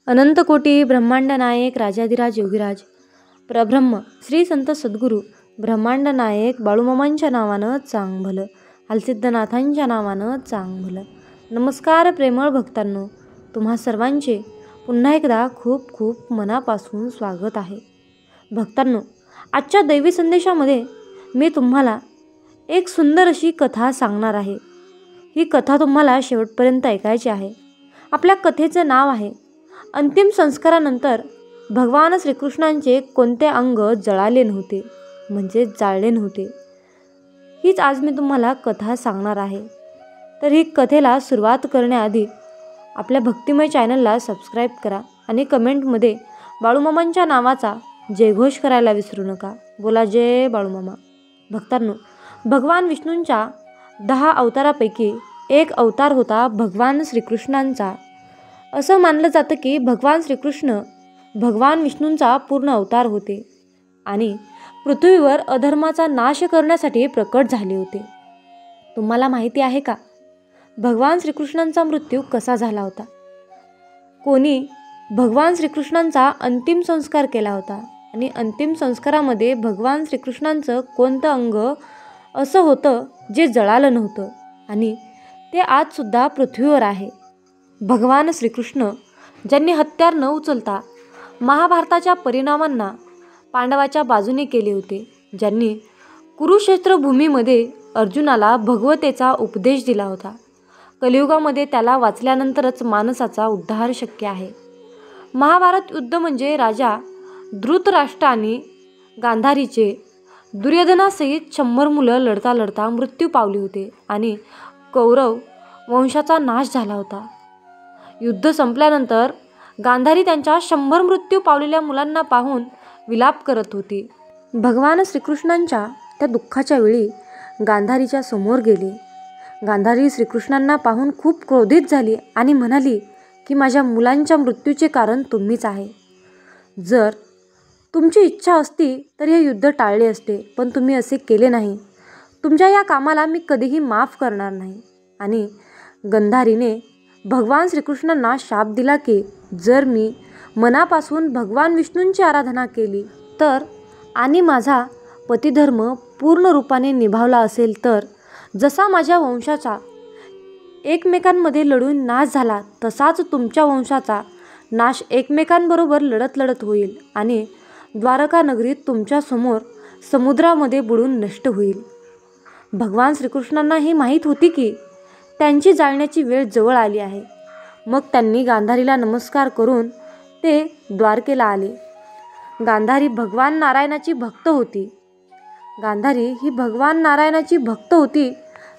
अनंतकोटी ब्रह्मांड नायक राजाधिराज योगीराज परब्रह्म श्री संत सद्गुरू ब्रह्मांड नायक बाळूमामांच्या नावानं चांग भलं, हलसिद्धनाथांच्या नावानं चांग भलं. नमस्कार प्रेमळ भक्तांनो, तुम्हा सर्वांचे पुन्हा एकदा खूप खूप मनापासून स्वागत आहे. भक्तांनो, आजच्या दैवी संदेशामध्ये मी तुम्हाला एक सुंदर अशी कथा सांगणार आहे. ही कथा तुम्हाला शेवटपर्यंत ऐकायची आहे. आपल्या कथेचं नाव आहे अंतिम संस्कारानंतर भगवान श्रीकृष्णांचे कोणते अंग जळाले नव्हते, म्हणजे जाळले नव्हते. हीच आज मी तुम्हाला कथा सांगणार आहे. तर ही कथेला सुरुवात करण्याआधी आपल्या भक्तिमय चॅनलला सबस्क्राईब करा आणि कमेंटमध्ये बाळूमामांच्या नावाचा जयघोष करायला विसरू नका. बोला जय बाळूमामा. भक्तांनो, भगवान विष्णूंच्या 10 अवतारापैकी एक अवतार होता भगवान श्रीकृष्णांचा. असं मानलं जातं की भगवान श्रीकृष्ण भगवान विष्णूंचा पूर्ण अवतार होते आणि पृथ्वीवर अधर्माचा नाश करण्यासाठी प्रकट झाले होते. तुम्हाला माहिती आहे का, भगवान श्रीकृष्णांचा मृत्यू कसा झाला होता? कोणी भगवान श्रीकृष्णांचा अंतिम संस्कार केला होता आणि अंतिम संस्कारामध्ये भगवान श्रीकृष्णांचं कोणतं अंग असं होतं जे जळालं नव्हतं आणि ते आजसुद्धा पृथ्वीवर आहे. भगवान श्रीकृष्ण ज्यांनी हत्यार न उचलता महाभारताच्या परिणामांना पांडवाच्या बाजूने केले होते, ज्यांनी कुरुक्षेत्र भूमीमध्ये अर्जुनाला भगवतेचा उपदेश दिला होता. कलियुगामध्ये त्याला वाचल्यानंतरच माणसाचा उद्धार शक्य आहे. महाभारत युद्ध म्हणजे राजा धृतराष्ट्र आणि गांधारीचे दुर्योधनासहित 100 मुलं लढता लढता मृत्यू पावली होते आणि कौरव वंशाचा नाश झाला होता. युद्ध संपल्यानंतर गांधारी त्यांच्या 100 मृत्यू पावलेल्या मुलांना पाहून विलाप करत होती. भगवान श्रीकृष्णांच्या त्या दुःखाच्या वेळी गांधारीच्या समोर गेली. गांधारी श्रीकृष्णांना पाहून खूप क्रोधित झाली आणि म्हणाली की माझ्या मुलांच्या मृत्यूचे कारण तुम्हीच आहे. जर तुमची इच्छा असती तर हे युद्ध टाळले असते, पण तुम्ही असे केले नाही. तुमच्या या कामाला मी कधीही माफ करणार नाही. आणि गांधारीने भगवान श्रीकृष्णांना शाप दिला की जर मी मनापासून भगवान विष्णूंची आराधना केली तर आणि माझा पतिधर्म पूर्ण रूपाने निभावला असेल तर जसा माझ्या वंशाचा एकमेकांमध्ये लढून नाश झाला तसाच तुमच्या वंशाचा नाश एकमेकांबरोबर लढत लढत होईल आणि द्वारका नगरीत तुमच्यासमोर समुद्रामध्ये बुडून नष्ट होईल. भगवान श्रीकृष्णांना हे माहीत होती की त्यांची जाळण्याची वेळ जवळ आली आहे. मग त्यांनी गांधारीला नमस्कार करून ते द्वारकेला आले. गांधारी भगवान नारायणाची भक्त होती. गांधारी ही भगवान नारायणाची भक्त होती.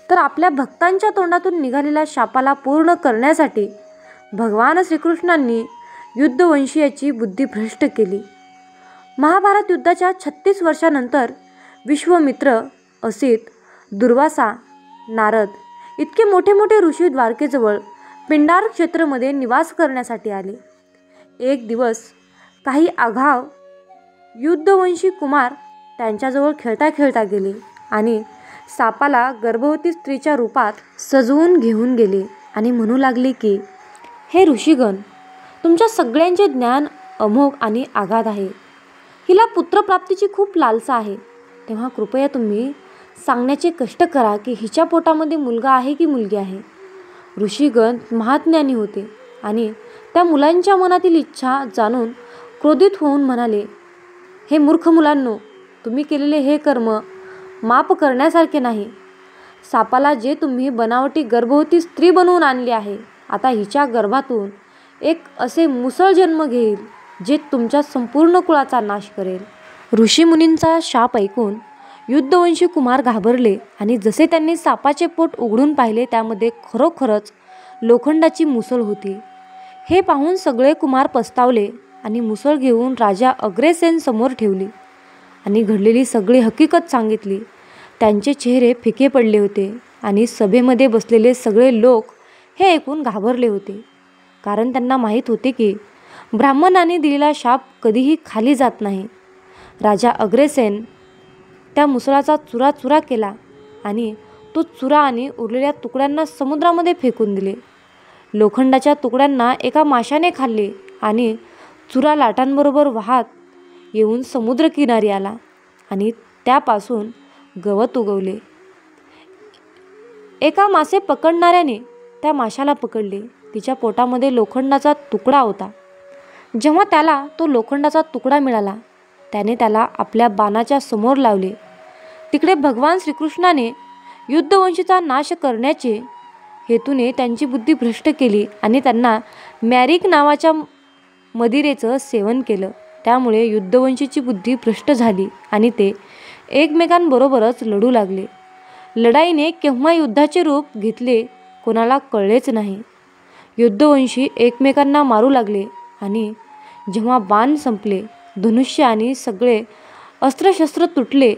तर आपल्या भक्तांच्या तोंडातून निघालेल्या शापाला पूर्ण करण्यासाठी भगवान श्रीकृष्णांनी युद्धवंशीयाची बुद्धी भ्रष्ट केली. महाभारत युद्धाच्या 36 वर्षानंतर विश्वामित्र, असित, दुर्वासा, नारद इतके मोठे मोठे ऋषी द्वारकेजवळ पिंडार क्षेत्रामध्ये निवास करण्यासाठी आले. एक दिवस काही आघाव युद्धवंशी कुमार त्यांच्याजवळ खेळता खेळता गेले आणि सापाला गर्भवती स्त्रीच्या रूपात सजवून घेऊन गेले आणि म्हणू लागले की हे ऋषीगण, तुमच्या सगळ्यांचे ज्ञान अमोघ आणि आगाध आहे. हिला पुत्रप्राप्तीची खूप लालसा आहे. तेव्हा कृपया तुम्ही सांगण्याचे कष्ट करा की हिच्या पोटामध्ये मुलगा आहे की मुलगी आहे. ऋषीगण महाज्ञानी होते आणि त्या मुलांच्या मनातील इच्छा जाणून क्रोधित होऊन म्हणाले, हे मूर्ख मुलांनो, तुम्ही केलेले हे कर्म माफ करण्यासारखे नाही. सापाला जे तुम्ही बनावटी गर्भवती स्त्री बनवून आणली आहे, आता हिच्या गर्भातून एक असे मुसळ जन्म घेईल जे तुमच्या संपूर्ण कुळाचा नाश करेल. ऋषीमुनींचा शाप ऐकून युद्धवंशी कुमार घाबरले आणि जसे त्यांनी सापाचे पोट उघडून पाहिले त्यामध्ये खरोखरच लोखंडाची मुसळ होती. हे पाहून सगळे कुमार पस्तावले आणि मुसळ घेऊन राजा अग्रसेन समोर ठेवली आणि घडलेली सगळी हकीकत सांगितली. त्यांचे चेहरे फिके पडले होते आणि सभेमध्ये बसलेले सगळे लोक हे ऐकून घाबरले होते, कारण त्यांना माहीत होते की ब्राह्मणांनी दिलेला शाप कधीही खाली जात नाही. राजा अग्रसेन त्या मुसळाचा चुराचुरा केला आणि तो चुरा आणि उरलेल्या तुकड्यांना समुद्रामध्ये फेकून दिले. लोखंडाच्या तुकड्यांना एका माशाने खाल्ले आणि चुरा लाटांबरोबर वाहत येऊन समुद्रकिनारी आला आणि त्यापासून गवत उगवले. एका मासे पकडणाऱ्याने त्या माशाला पकडले. तिच्या पोटामध्ये लोखंडाचा तुकडा होता. जेव्हा त्याला तो लोखंडाचा तुकडा मिळाला त्याने त्याला आपल्या बाणाच्या समोर लावले. तिकडे भगवान श्रीकृष्णाने युद्धवंशीचा नाश करण्याचे हेतूने त्यांची बुद्धी भ्रष्ट केली आणि त्यांना मॅरिक नावाच्या मदिरेचं सेवन केलं. त्यामुळे युद्धवंशीची बुद्धी भ्रष्ट झाली आणि ते एकमेकांबरोबरच लढू लागले. लढाईने केव्हा युद्धाचे रूप घेतले कोणाला कळलेच नाही. युद्धवंशी एकमेकांना मारू लागले आणि जेव्हा बाण संपले, धनुष्य आणि सगळे अस्त्रशस्त्र तुटले,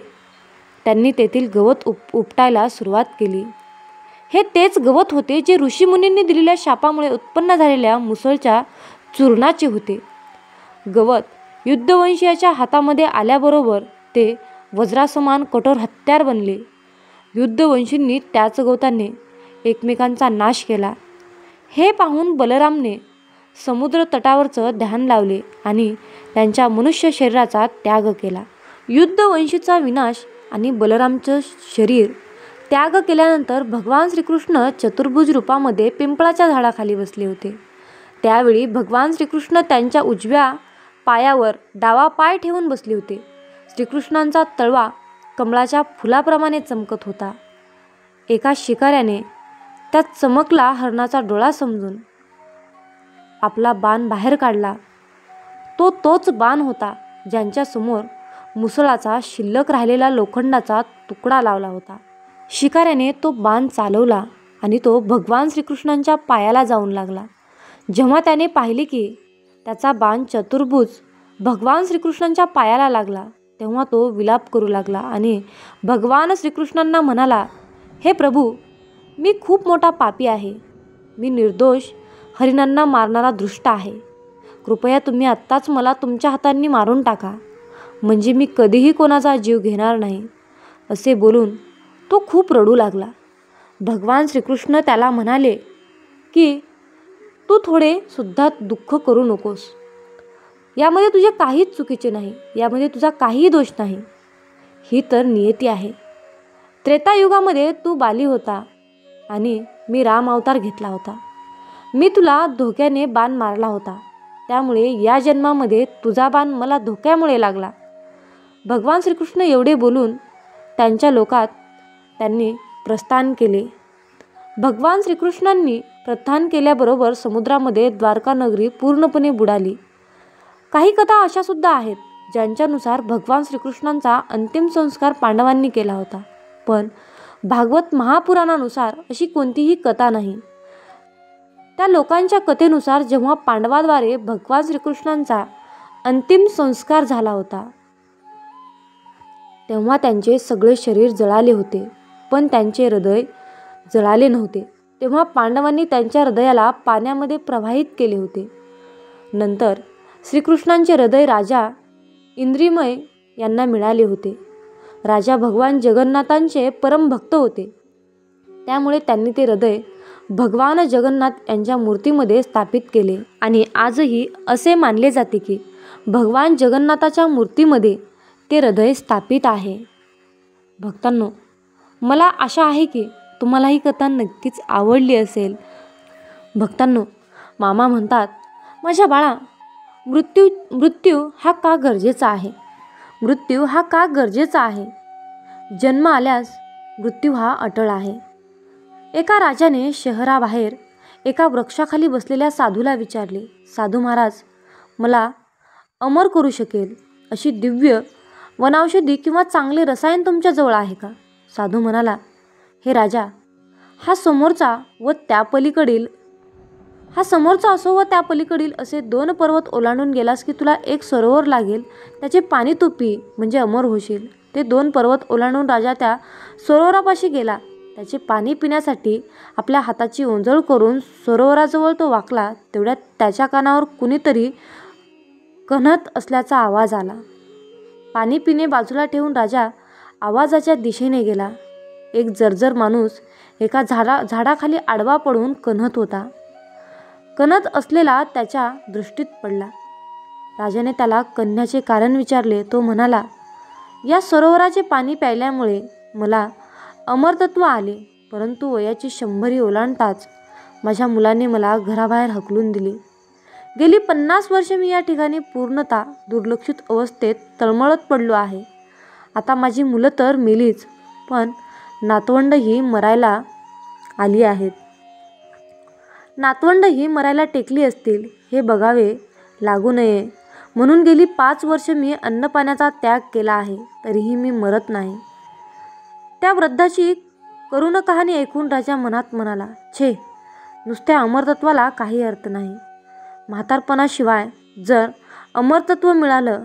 त्यांनी तेथील गवत उपटायला सुरुवात केली. हे तेच गवत होते जे ऋषीमुनींनी दिलेल्या शापामुळे उत्पन्न झालेल्या मुसळच्या चूर्णाचे होते. गवत युद्धवंशीयाच्या हातामध्ये आल्याबरोबर ते वज्रासमान कठोर हत्यार बनले. युद्धवंशींनी त्याच गवताने एकमेकांचा नाश केला. हे पाहून बलरामने समुद्र तटावरचं ध्यान लावले आणि त्यांच्या मनुष्य शरीराचा त्याग केला. युद्धवंशीचा विनाश आणि बलरामचं शरीर त्याग केल्यानंतर भगवान श्रीकृष्ण चतुर्भुज रूपामध्ये पिंपळाच्या झाडाखाली बसले होते. त्यावेळी भगवान श्रीकृष्ण त्यांच्या उजव्या पायावर डावा पाय ठेवून बसले होते. श्रीकृष्णांचा तळवा कमळाच्या फुलाप्रमाणे चमकत होता. एका शिकाऱ्याने त्यात चमकला हरणाचा डोळा समजून आपला बाण बाहेर काढला. तोच बाण होता ज्यांच्या समोर मुसळाचा शिल्लक राहिलेला लोखंडाचा तुकडा लावला होता. शिकाऱ्याने तो बाण चालवला आणि तो भगवान श्रीकृष्णांच्या पायाला जाऊन लागला. जेव्हा त्याने पाहिले की त्याचा बाण चतुर्भुज भगवान श्रीकृष्णांच्या पायाला लागला तेव्हा तो विलाप करू लागला आणि भगवान श्रीकृष्णांना म्हणाला, हे प्रभू, मी खूप मोठा पापी आहे. मी निर्दोष हरिणांना मारणारा दृष्ट आहे. कृपया तुम्ही आत्ताच मला तुमच्या हातांनी मारून टाका, म्हणजे मी कधीही कोणाचा जीव घेणार नाही. असे बोलून तो खूप रडू लागला. भगवान श्रीकृष्ण त्याला म्हणाले की तू थोडे सुद्धा दुःख करू नकोस. यामध्ये तुझे काहीच चुकीचे नाही. यामध्ये तुझा काहीही दोष नाही. ही तर नियती आहे. त्रेतायुगामध्ये तू बाली होता आणि मी राम अवतार घेतला होता. मी तुला धोक्याने बाण मारला होता. त्यामुळे या जन्मामध्ये तुझा बाण मला धोक्यामुळे लागला. भगवान श्रीकृष्ण एवढे बोलून त्यांच्या लोकात त्यांनी प्रस्थान केले. भगवान श्रीकृष्णांनी प्रस्थान केल्याबरोबर समुद्रामध्ये द्वारका नगरी पूर्णपणे बुडाली. काही कथा अशा सुद्धा आहेत ज्यांच्यानुसार भगवान श्रीकृष्णांचा अंतिम संस्कार पांडवांनी केला होता. पण भागवत महापुराणानुसार अशी कोणतीही कथा नाही. त्या लोकांच्या कथेनुसार जेव्हा पांडवाद्वारे भगवान श्रीकृष्णांचा अंतिम संस्कार झाला होता तेव्हा त्यांचे सगळे शरीर जळाले होते, पण त्यांचे हृदय जळाले नव्हते. तेव्हा पांडवांनी त्यांच्या हृदयाला पाण्यामध्ये प्रवाहित केले होते. नंतर श्रीकृष्णांचे हृदय राजा इंद्रिमय यांना मिळाले होते. राजा भगवान जगन्नाथांचे परम भक्त होते. त्यामुळे त्यांनी ते हृदय भगवान जगन्नाथ यांच्या मूर्तीमध्ये स्थापित केले आणि आजही असे मानले जाते की भगवान जगन्नाथाच्या मूर्तीमध्ये ते हृदय स्थापित आहे. भक्तांनो, मला आशा आहे की तुम्हाला ही कथा नक्कीच आवडली असेल. भक्तांनो, मामा म्हणतात, माझ्या बाळा, मृत्यू हा का गरजेचा आहे? मृत्यू हा का गरजेचा आहे? जन्म आल्यास मृत्यू हा अटळ आहे. एका राजाने शहराबाहेर एका वृक्षाखाली बसलेल्या साधूला विचारले, साधू महाराज, मला अमर करू शकेल अशी दिव्य वनौषधी किंवा चांगले रसायन तुमच्याजवळ आहे का? साधू म्हणाला, हे राजा, हा समोरचा असो व त्या पलीकडील असे 2 पर्वत ओलांडून गेलास की तुला एक सरोवर लागेल. त्याचे पाणी तू पी, म्हणजे अमर होशील. ते 2 पर्वत ओलांडून राजा त्या सरोवरापाशी गेला. त्याचे पाणी पिण्यासाठी आपल्या हाताची ओंजळ करून सरोवराजवळ तो वाकला. तेवढ्यात त्याच्या कानावर कुणीतरी कण्हत असल्याचा आवाज आला. पाणी पिणे बाजूला ठेवून राजा आवाजाच्या दिशेने गेला. एक जर्जर माणूस एका झाडाखाली आडवा पडून कण्हत होता. कणत असलेला त्याच्या दृष्टीत पडला. राजाने त्याला कण्याचे कारण विचारले. तो म्हणाला, या सरोवराचे पाणी प्यायल्यामुळे मला अमरतत्व आले, परंतु वयाची 100 ओलांडताच माझ्या मुलाने मला घराबाहेर हकलून दिले. गेली 50 वर्षे मी या ठिकाणी पूर्णतः दुर्लक्षित अवस्थेत तळमळत पडलो आहे. आता माझी मुलं तर मेलीच, पण नातवंडही मरायला आली आहेत. नातवंडही मरायला टेकली असतील, हे बघावे लागू नये म्हणून गेली 5 वर्ष मी अन्नपाण्याचा त्याग केला आहे, तरीही मी मरत नाही. त्या वृद्धाची करुण कहाणी ऐकून राजा मनात म्हणाला, छे, नुसत्या अमरतत्वाला काही अर्थ नाही. म्हातारपणाशिवाय जर अमरतत्व मिळालं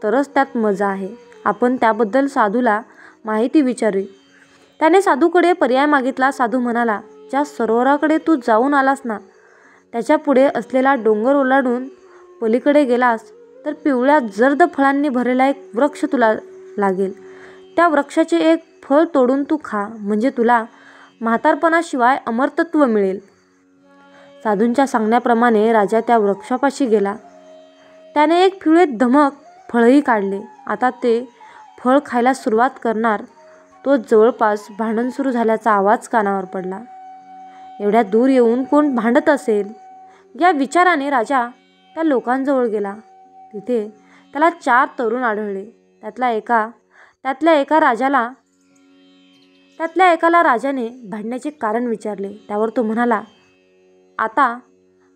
तरच त्यात मजा आहे. आपण त्याबद्दल साधूला माहिती विचारली. त्याने साधूकडे पर्याय मागितला. साधू म्हणाला, ज्या सरोवराकडे तू जाऊन आलास ना, त्याच्या पुढे असलेला डोंगर ओलांडून पलीकडे गेलास तर पिवळ्या जर्द फळांनी भरलेला एक वृक्ष तुला लागेल. त्या वृक्षाचे एक फळ तोडून तू खा, म्हणजे तुला म्हातारपणाशिवाय अमरतत्व मिळेल. साधूंच्या सांगण्याप्रमाणे राजा त्या वृक्षापाशी गेला. त्याने एक पिवळे धमक फळही काढले. आता ते फळ खायला सुरुवात करणार तो जवळपास भांडण सुरू झाल्याचा आवाज कानावर पडला. एवढ्या दूर येऊन कोण भांडत असेल, या विचाराने राजा त्या लोकांजवळ गेला. तिथे त्याला 4 तरुण आढळले. त्यातल्या एकाला राजाने भांडण्याचे कारण विचारले. त्यावर तो म्हणाला, आता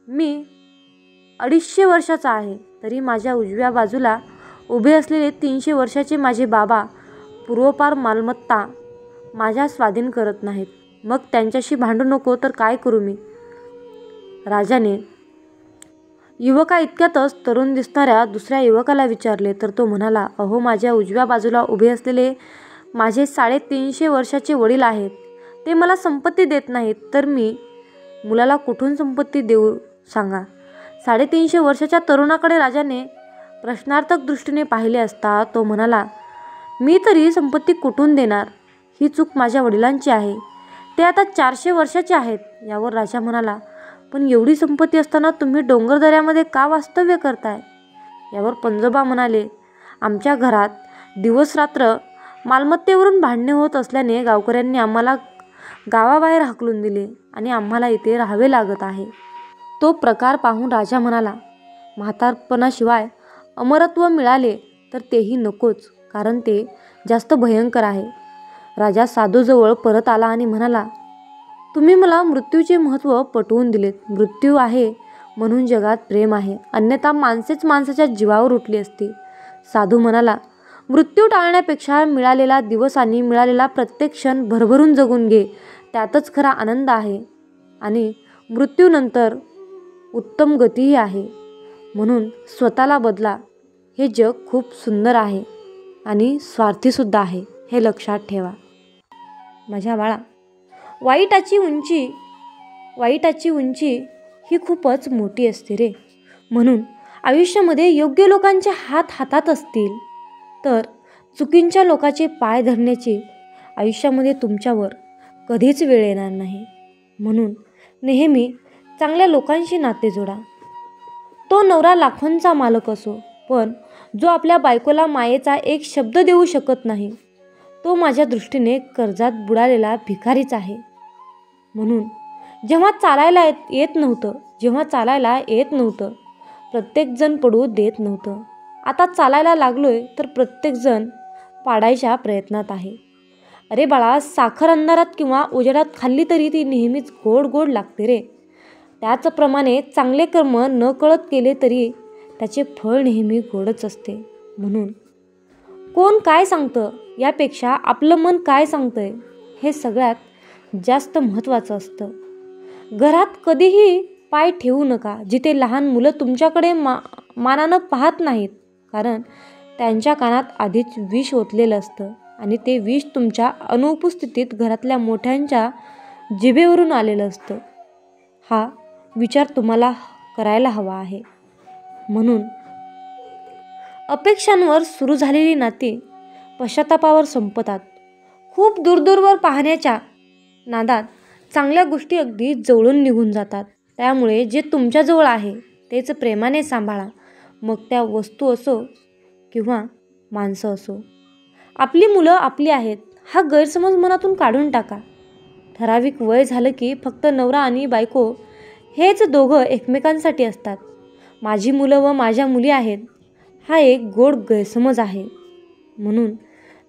मी 250 वर्षाचा आहे, तरी माझ्या उजव्या बाजूला उभे असलेले 300 वर्षाचे माझे बाबा पूर्वपार मालमत्ता माझ्या स्वाधीन करत नाहीत. मग त्यांच्याशी भांडू नको तर काय करू मी? राजाने युवका इतक्यातच तरुण दिसणाऱ्या दुसऱ्या युवकाला विचारले. तर तो म्हणाला, अहो, माझ्या उजव्या बाजूला उभे असलेले माझे 350 वर्षाचे वडील आहेत. ते मला संपत्ती देत नाहीत, तर मी मुलाला कुठून संपत्ती देऊ सांगा? 350 वर्षाच्या तरुणाकडे राजाने प्रश्नार्थक दृष्टीने पाहिले असता तो म्हणाला, मी तरी संपत्ती कुठून देणार? ही चूक माझ्या वडिलांची आहे. ते आता 400 वर्षाचे आहेत. यावर राजा म्हणाला, पण एवढी संपत्ती असताना तुम्ही डोंगरदऱ्यामध्ये का वास्तव्य करताय? यावर पंजोबा म्हणाले, आमच्या घरात दिवसरात्र मालमत्तेवरून भांडणे होत असल्याने गावकऱ्यांनी आम्हाला गावाबाहेर हाकलून दिले आणि आम्हाला इथे राहावे लागत आहे. तो प्रकार पाहून राजा म्हणाला, म्हातारपणाशिवाय अमरत्व मिळाले तर तेही नकोच, कारण ते जास्त भयंकर आहे. राजा साधूजवळ परत आला आणि म्हणाला, तुम्ही मला मृत्यूचे महत्त्व पटवून दिलेत. मृत्यू आहे म्हणून जगात प्रेम आहे, अन्यथा माणसेच माणसाच्या जीवावर उठली असती. साधू म्हणाला, मृत्यू टाळण्यापेक्षा मिळालेला दिवस आणि मिळालेला प्रत्येक क्षण भरभरून जगून घे, त्यातच खरा आनंद आहे. आणि मृत्यूनंतर उत्तम गतीही आहे. म्हणून स्वतःला बदला. हे जग खूप सुंदर आहे आणि स्वार्थीसुद्धा आहे, हे लक्षात ठेवा. माझ्या बाळा, वाईटाची उंची ही खूपच मोठी असते रे. म्हणून आयुष्यामध्ये योग्य लोकांचे हात हातात असतील तर चुकीच्या लोकांचे पाय धरण्याची आयुष्यामध्ये तुमच्यावर कधीच वेळ येणार नाही. म्हणून नेहमी चांगल्या लोकांशी नाते जोडा. तो नवरा लाखोंचा मालक असो, पण जो आपल्या बायकोला मायेचा एक शब्द देऊ शकत नाही, तो माझ्या दृष्टीने कर्जात बुडालेला भिकारीच आहे. म्हणून जेव्हा चालायला येत नव्हतं प्रत्येकजण पडू देत नव्हतं. आता चालायला लागलोय तर प्रत्येकजण पाडायच्या प्रयत्नात आहे. अरे बाळा, साखर अंधारात किंवा उजेडात खाल्ली तरी ती नेहमीच गोड गोड लागते रे. त्याचप्रमाणे चांगले कर्म न कळत केले तरी त्याचे फळ नेहमी गोडच असते. म्हणून कोण काय सांगतं यापेक्षा आपलं मन काय सांगतंय हे सगळ्यात जास्त महत्त्वाचं असतं. घरात कधीही पाय ठेवू नका जिथे लहान मुलं तुमच्याकडे मानानं पाहत नाहीत, कारण त्यांच्या कानात आधीच विष ओतलेलं असतं आणि ते विष तुमच्या अनुपस्थितीत घरातल्या मोठ्यांच्या जिभेवरून आलेलं असतं. हा विचार तुम्हाला करायला हवा आहे. म्हणून अपेक्षांवर सुरू झालेली नाती पश्चातापावर संपतात. खूप दूरदूरवर पाहण्याच्या नादात चांगल्या गोष्टी अगदी जवळून निघून जातात. त्यामुळे जे तुमच्याजवळ आहे तेच प्रेमाने सांभाळा, मग त्या वस्तू असो किंवा माणसं असो. आपली मुलं आपली आहेत हा गैरसमज मनातून काढून टाका. ठराविक वय झालं की फक्त नवरा आणि बायको हेच दोघं एकमेकांसाठी असतात. माझी मुलं व माझ्या मुली आहेत हा एक गोड गैरसमज आहे. म्हणून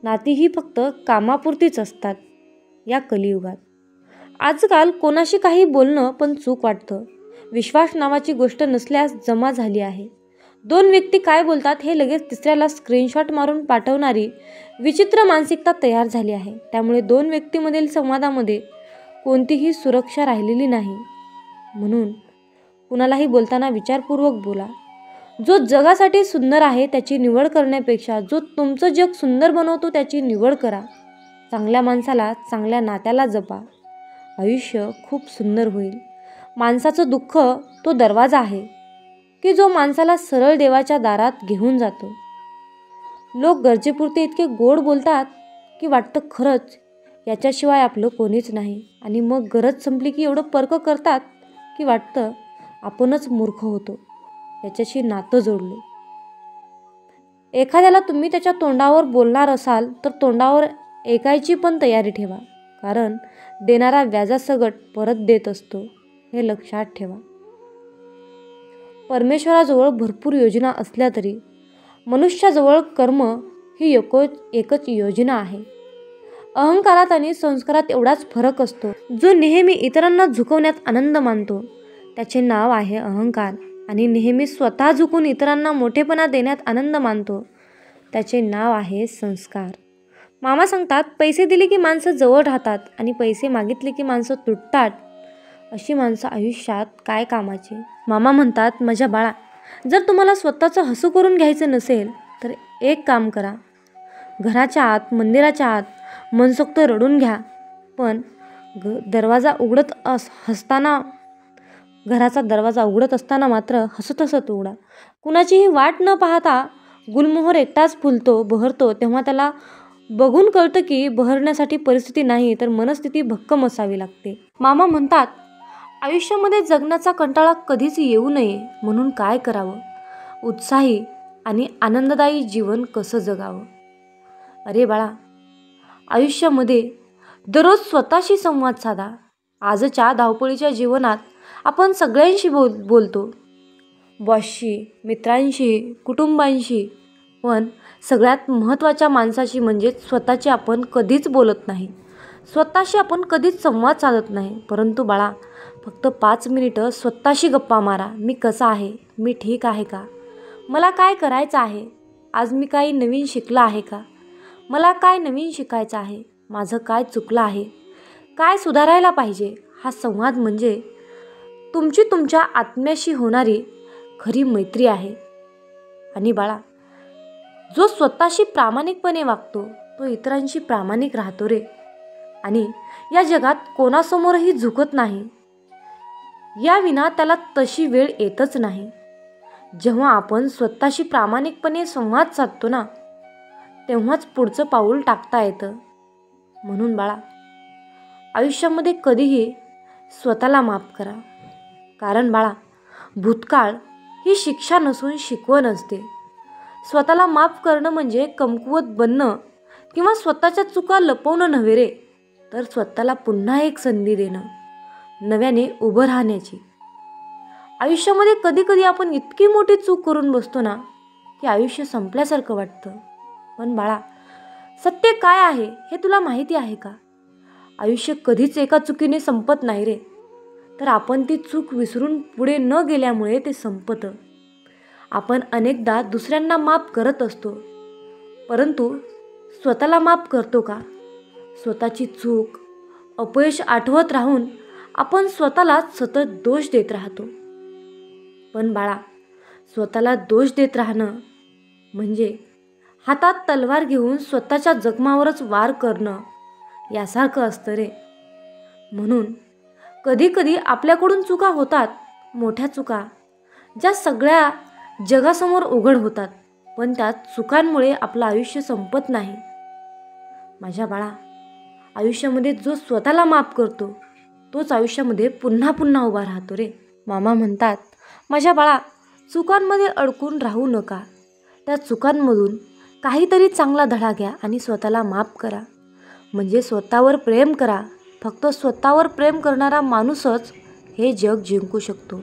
नाती ही फक्त कामापुरतीच असतात या कलियुगात. आजकाल कोणाशी काही बोलणं पण चूक वाटतं. विश्वास नावाची गोष्ट नसल्यास जमा झाली आहे. दोन व्यक्ती काय बोलतात हे लगेच तिसऱ्याला स्क्रीनशॉट मारून पाठवणारी विचित्र मानसिकता तयार झाली आहे. त्यामुळे दोन व्यक्तींमधील संवादामध्ये कोणतीही सुरक्षा राहिलेली नाही. म्हणून कुणालाही बोलताना विचारपूर्वक बोला. जो जगासाठी सुंदर आहे त्याची निवड करण्यापेक्षा जो तुमचं जग सुंदर बनवतो त्याची निवड करा. चांगल्या माणसाला, चांगल्या नात्याला जपा. आयुष्य खूप सुंदर होईल. माणसाचं दुःख तो दरवाजा आहे की जो माणसाला सरळ देवाच्या दारात घेऊन जातो. लोक गरजेपुरते इतके गोड बोलतात की वाटतं खरंच याच्याशिवाय आपलं कोणीच नाही, आणि मग गरज संपली की एवढं पर्क करतात की वाटतं आपणच मूर्ख होतो याच्याशी नातं जोडलो. एखाद्याला तुम्ही त्याच्या तोंडावर बोलणार असाल तर तोंडावर ऐकायची पण तयारी ठेवा, कारण देणारा व्याजासकट परत देत असतो हे लक्षात ठेवा. परमेश्वराजवळ भरपूर योजना असल्या तरी मनुष्याजवळ कर्म ही एकच योजना आहे. अहंकारात आणि संस्कारात एवढाच फरक असतो. जो नेहमी इतरांना झुकवण्यात आनंद मानतो त्याचे नाव आहे अहंकार, आणि नेहमी स्वतः झुकून इतरांना मोठेपणा देण्यात आनंद मानतो त्याचे नाव आहे संस्कार. मामा सांगतात, पैसे दिले की माणसं जवळ राहतात आणि पैसे मागितले की माणसं तुटतात. अशी माणसं आयुष्यात काय कामाची. मामा म्हणतात, माझ्या बाळा, जर तुम्हाला स्वतःचं हसू करून घ्यायचं नसेल तर एक काम करा. घराच्या आत, मंदिराच्या आत मनसोक्त रडून घ्या, पण घराचा दरवाजा उघडत असताना मात्र हसत हसत उघडा. कुणाचीही वाट न पाहता गुलमोहर एकटाच बहरतो तेव्हा त्याला बघून कळतं की बहरण्यासाठी परिस्थिती नाही तर मनस्थिती भक्कम असावी लागते. मामा म्हणतात, आयुष्यामध्ये जगण्याचा कंटाळा कधीच येऊ नये म्हणून काय करावं? उत्साही आणि आनंददायी जीवन कसं जगावं? अरे बाळा, आयुष्यामध्ये दररोज स्वतःशी संवाद साधा. आजच्या धावपळीच्या जीवनात आपण सगळ्यांशी बोलतो, बॉसशी, मित्रांशी, कुटुंबांशी, पण सगळ्यात महत्त्वाच्या माणसाशी म्हणजे स्वतःची आपण कधीच बोलत नाही. स्वतःशी आपण कधीच संवाद साधत नाही. परंतु बाळा, फक्त 5 मिनिटं स्वतःशी गप्पा मारा. मी कसा आहे? मी ठीक आहे का? मला काय करायचं आहे? आज मी काही नवीन शिकलं आहे का? मला काय नवीन शिकायचं आहे? माझं काय चुकलं आहे? काय सुधारायला पाहिजे? हा संवाद म्हणजे तुमची तुमच्या आत्म्याशी होणारी खरी मैत्री आहे. आणि बाळा, जो स्वतःशी प्रामाणिकपणे वागतो तो इतरांशी प्रामाणिक राहतो रे. आणि या जगात कोणासमोरही झुकत नाही. या विना त्याला तशी वेळ येतच नाही. जेव्हा आपण स्वतःशी प्रामाणिकपणे संवाद साधतो ना, तेव्हाच पुढचं पाऊल टाकता येतं. म्हणून बाळा, आयुष्यामध्ये कधीही स्वतःला माफ करा. कारण बाळा, भूतकाळ ही शिक्षा नसून शिकवण असते. स्वतःला माफ करणं म्हणजे कमकुवत बनणं किंवा स्वतःच्या चुका लपवणं नव्हे रे, तर स्वतःला पुन्हा एक संधी देणं, नव्याने उभं राहण्याची. आयुष्यामध्ये कधी कधी आपण इतकी मोठी चूक करून बसतो ना की आयुष्य संपल्यासारखं वाटतं. पण बाळा, सत्य काय आहे हे तुला माहिती आहे का? आयुष्य कधीच एका चुकीने संपत नाही रे, तर आपण ती चूक विसरून पुढे न गेल्यामुळे ते संपतं. आपण अनेकदा दुसऱ्यांना माफ करत असतो, परंतु स्वतःला माफ करतो का? स्वतःची चूक, अपयश आठवत राहून आपण स्वतःला सतत दोष देत राहतो. पण बाळा, स्वतःला दोष देत राहणं म्हणजे हातात तलवार घेऊन स्वतःच्या जखमावरच वार करणं यासारखं असतं रे. म्हणून कधी कधी आपल्याकडून चुका होतात, मोठ्या चुका, ज्या सगळ्या जगासमोर उघड होतात, पण त्या चुकांमुळे आपलं आयुष्य संपत नाही. माझ्या बाळा, आयुष्यामध्ये जो स्वतःला माफ करतो तोच आयुष्यामध्ये पुन्हा पुन्हा उभा राहतो रे. मामा म्हणतात, माझ्या बाळा, चुकांमध्ये अडकून राहू नका. त्या चुकांमधून काहीतरी चांगला धडा घ्या आणि स्वतःला माफ करा. म्हणजे स्वतःवर प्रेम करा. फक्त स्वतःवर प्रेम करणारा माणूसच हे जग जिंकू शकतो.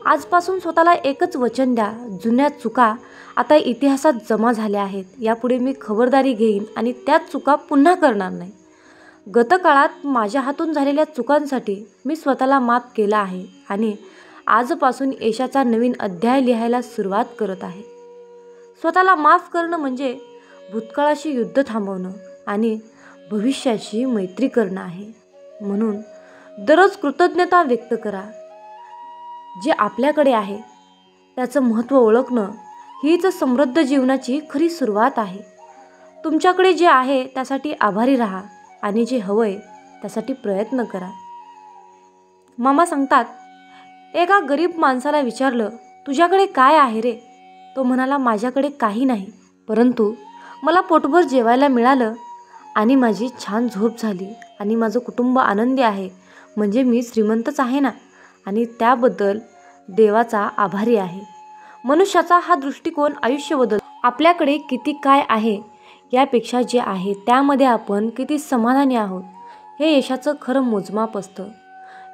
आजपासून स्वतःला एकच वचन द्या, जुन्या चुका आता इतिहासात जमा झाल्या आहेत. यापुढे मी खबरदारी घेईन आणि त्याच चुका पुन्हा करणार नाही. गतकाळात माझ्या हातून झालेल्या चुकांसाठी मी स्वतःला माफ केला आहे आणि आजपासून यशाचा नवीन अध्याय लिहायला सुरुवात करत आहे. स्वतःला माफ करणं म्हणजे भूतकाळाशी युद्ध थांबवणं आणि भविष्याशी मैत्री करणं आहे. म्हणून दररोज कृतज्ञता व्यक्त करा. जे आपल्याकडे आहे त्याचं महत्त्व ओळखणं हीच समृद्ध जीवनाची खरी सुरुवात आहे. तुमच्याकडे जे आहे त्यासाठी आभारी राहा आणि जे हवंय त्यासाठी प्रयत्न करा. मामा सांगतात, एका गरीब माणसाला विचारलं, तुझ्याकडे काय आहे रे? तो म्हणाला, माझ्याकडे काही नाही, परंतु मला पोटभर जेवायला मिळालं आणि माझी छान झोप झाली आणि माझं कुटुंब आनंदी आहे. म्हणजे मी श्रीमंतच आहे ना, आणि त्याबद्दल देवाचा आभारी आहे. मनुष्याचा हा दृष्टिकोन आयुष्य बदलतो. आपल्याकडे किती काय आहे यापेक्षा जे आहे त्यामध्ये आपण किती समाधानी आहोत हे यशाचं खरं मोजमाप असतं.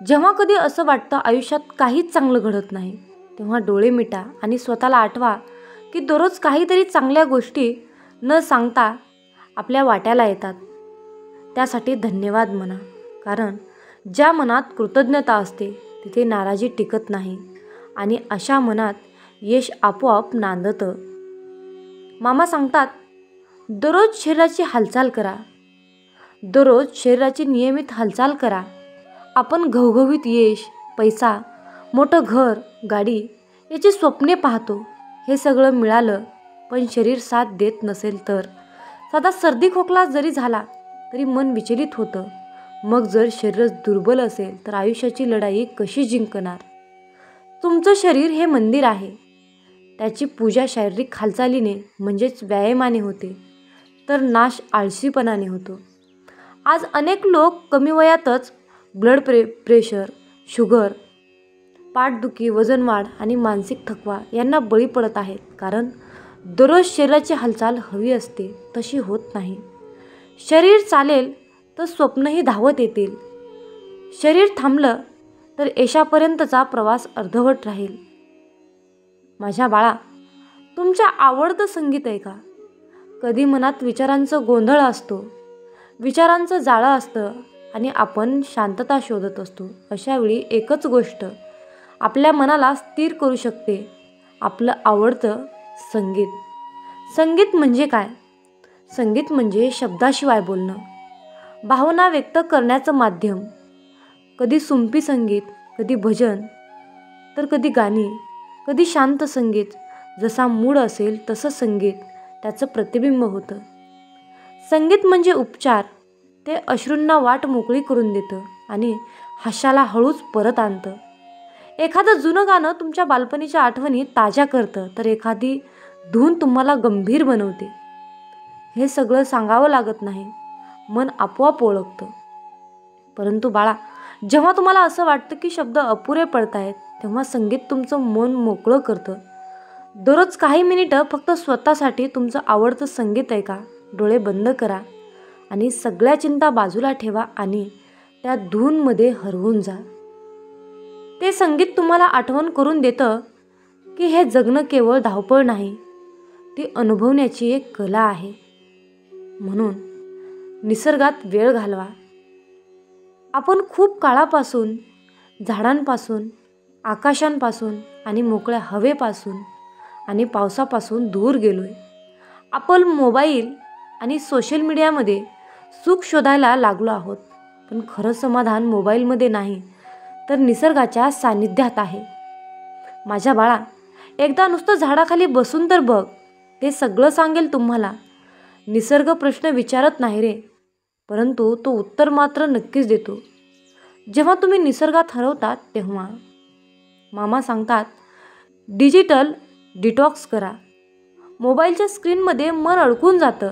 जेव्हा कधी असं वाटतं आयुष्यात काहीच चांगलं घडत नाही, तेव्हा डोळे मिटा आणि स्वतःला आठवा की दररोज काहीतरी चांगल्या गोष्टी न सांगता आपल्या वाट्याला येतात. त्यासाठी धन्यवाद म्हणा. कारण ज्या मनात कृतज्ञता असते तिथे नाराजी टिकत नाही आणि अशा मनात यश आपोआप नांदतं. मामा सांगतात, दररोज शरीराची हालचाल करा. दररोज शरीराची नियमित हालचाल करा. आपण घवघवीत यश, पैसा, मोठं घर, गाडी याची स्वप्ने पाहतो. हे सगळं मिळालं पण शरीर साथ देत नसेल तर, साधा सर्दी खोकला जरी झाला तरी मन विचलित होतं. मग जर शरीरच दुर्बल असेल तर आयुष्याची लढाई कशी जिंकणार? तुमचं शरीर हे मंदिर आहे. त्याची पूजा शारीरिक हालचालीने म्हणजेच व्यायामाने होते, तर नाश आळशीपणाने होतो. आज अनेक लोक कमी वयातच ब्लड प्रेशर, शुगर, पाठदुखी, वजनवाढ आणि मानसिक थकवा यांना बळी पडत आहेत. कारण दररोज शरीराची हालचाल हवी असते तशी होत नाही. शरीर चालेल तर स्वप्नही धावत येतील. शरीर थांबलं तर यशापर्यंतचा प्रवास अर्धवट राहील. माझ्या बाळा, तुमच्या आवडतं संगीत आहे का? कधी मनात विचारांचं गोंधळ असतो, विचारांचं जाळं असतं आणि आपण शांतता शोधत असतो. अशावेळी एकच गोष्ट आपल्या मनाला स्थिर करू शकते, आपलं आवडतं संगीत. संगीत म्हणजे काय? संगीत म्हणजे शब्दाशिवाय बोलणं, भावना व्यक्त करण्याचं माध्यम. कधी सुंफी संगीत, कधी भजन, तर कधी गाणी, कधी शांत संगीत. जसा मूड असेल तसं संगीत त्याचं प्रतिबिंब होतं. संगीत म्हणजे उपचार. ते अश्रूंना वाट मोकळी करून देतं आणि हास्याला हळूच परत आणतं. एखादं जुनं गाणं तुमच्या बालपणीच्या आठवणी ताज्या करतं, तर एखादी धून तुम्हाला गंभीर बनवते. हे सगळं सांगावं लागत नाही, मन आपोआप ओळखतं. परंतु बाळा, जेव्हा तुम्हाला असं वाटतं की शब्द अपुरे पडतायत, तेव्हा संगीत तुमचं मन मोकळं करतं. दररोज काही मिनिटं फक्त स्वतःसाठी तुमचं आवडतं संगीत ऐका. डोळे बंद करा आणि सगळ्या चिंता बाजूला ठेवा आणि त्या धूनमध्ये हरवून जा. ते संगीत तुम्हाला आठवण करून देतं की हे जगणं केवळ धावपळ नाही, ती अनुभवण्याची एक कला आहे. म्हणून निसर्गात वेळ घालवा. आपण खूप काळापासून झाडांपासून, आकाशांपासून आणि मोकळ्या हवेपासून आणि पावसापासून दूर गेलोय. आपण मोबाईल आणि सोशल मीडियामध्ये सुख शोधायला लागलो आहोत. पण खरं समाधान मोबाईलमध्ये नाही, तर निसर्गाच्या सानिध्यात आहे. माझ्या बाळा, एकदा नुसतं झाडाखाली बसून तर बघ, ते सगळं सांगेल तुम्हाला. निसर्ग प्रश्न विचारत नाही रे, परंतु तो उत्तर मात्र नक्कीच देतो, जेव्हा तुम्ही निसर्गात हरवतात तेव्हा. मामा सांगतात, डिजिटल डिटॉक्स करा. मोबाईलच्या स्क्रीनमध्ये मन अडकून जातं.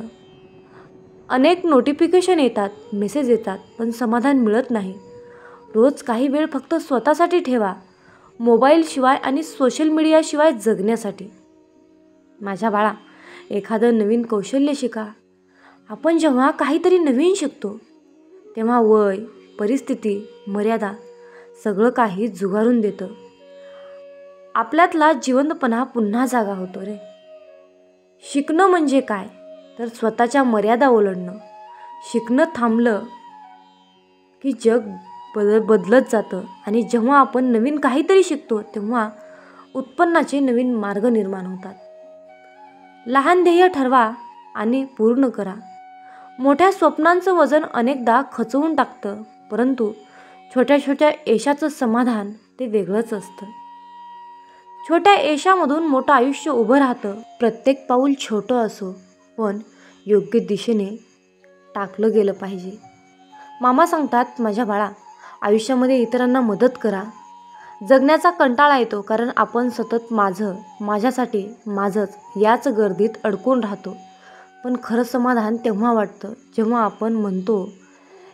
अनेक नोटिफिकेशन येतात, मेसेज येतात, पण समाधान मिळत नाही. रोज काही वेळ फक्त स्वतःसाठी ठेवा. मोबाईलशिवाय आणि सोशल मीडियाशिवाय जगण्यासाठी. माझ्या बाळा, एखादं नवीन कौशल्य शिका. आपण जेव्हा काहीतरी नवीन शिकतो तेव्हा वय, परिस्थिती, मर्यादा सगळं काही झुगारून देतं. आपल्यातला जिवंतपणा पुन्हा जागा होतो रे. शिकणं म्हणजे काय तर स्वतःच्या मर्यादा ओलांडणं. शिकणं थांबलं की जग बदलत जातं आणि जेव्हा आपण नवीन काहीतरी शिकतो तेव्हा उत्पन्नाचे नवीन मार्ग निर्माण होतात. लहान ध्येय ठरवा आणि पूर्ण करा. मोठ्या स्वप्नांचं वजन अनेकदा खचवून टाकतं, परंतु छोट्या छोट्या यशाचं समाधान ते वेगळंच असतं. छोट्या यशामधून मोठं आयुष्य उभं राहतं. प्रत्येक पाऊल छोटं असो पण योग्य दिशेने टाकलं गेलं पाहिजे. मामा सांगतात, माझ्या बाळा, आयुष्यामध्ये इतरांना मदत करा. जगण्याचा कंटाळा येतो कारण आपण सतत माझं, माझ्यासाठी, माझंच याच गर्दीत अडकून राहतो. पण खरं समाधान तेव्हा वाटतं जेव्हा आपण म्हणतो,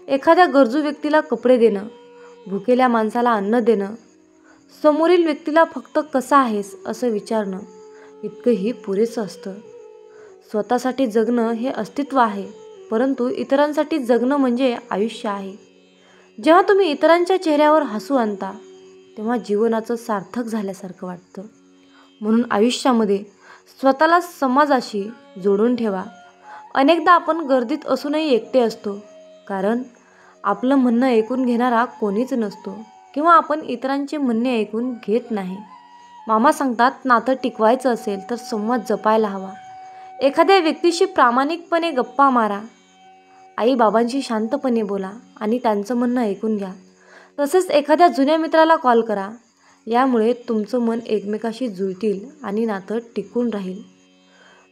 एखाद्या गरजू व्यक्तीला कपडे देणं, भुकेल्या माणसाला अन्न देणं, समोरील व्यक्तीला फक्त कसा आहेस असं विचारणं इतकंही पुरेसं असतं. स्वतःसाठी जगणं हे अस्तित्व आहे, परंतु इतरांसाठी जगणं म्हणजे आयुष्य आहे. जेव्हा तुम्ही इतरांच्या चेहऱ्यावर हसू आणता तेव्हा जीवनाचं सार्थक झाल्यासारखं वाटतं. म्हणून आयुष्यामध्ये स्वतःला समाजाशी जोडून ठेवा. अनेकदा आपण गर्दीत असूनही एकटे असतो कारण आपलं म्हणणं ऐकून घेणारा कोणीच नसतो किंवा आपण इतरांचे म्हणणे ऐकून घेत नाही. मामा सांगतात, नातं टिकवायचं असेल तर संवाद जपायला हवा. एखाद्या व्यक्तीशी प्रामाणिकपणे गप्पा मारा. आई बाबांशी शांतपणे बोला आणि त्यांचं म्हणणं ऐकून घ्या. तसेच एखाद्या जुन्या मित्राला कॉल करा. यामुळे तुमचं मन एकमेकाशी जुळतील आणि नातं टिकून राहील.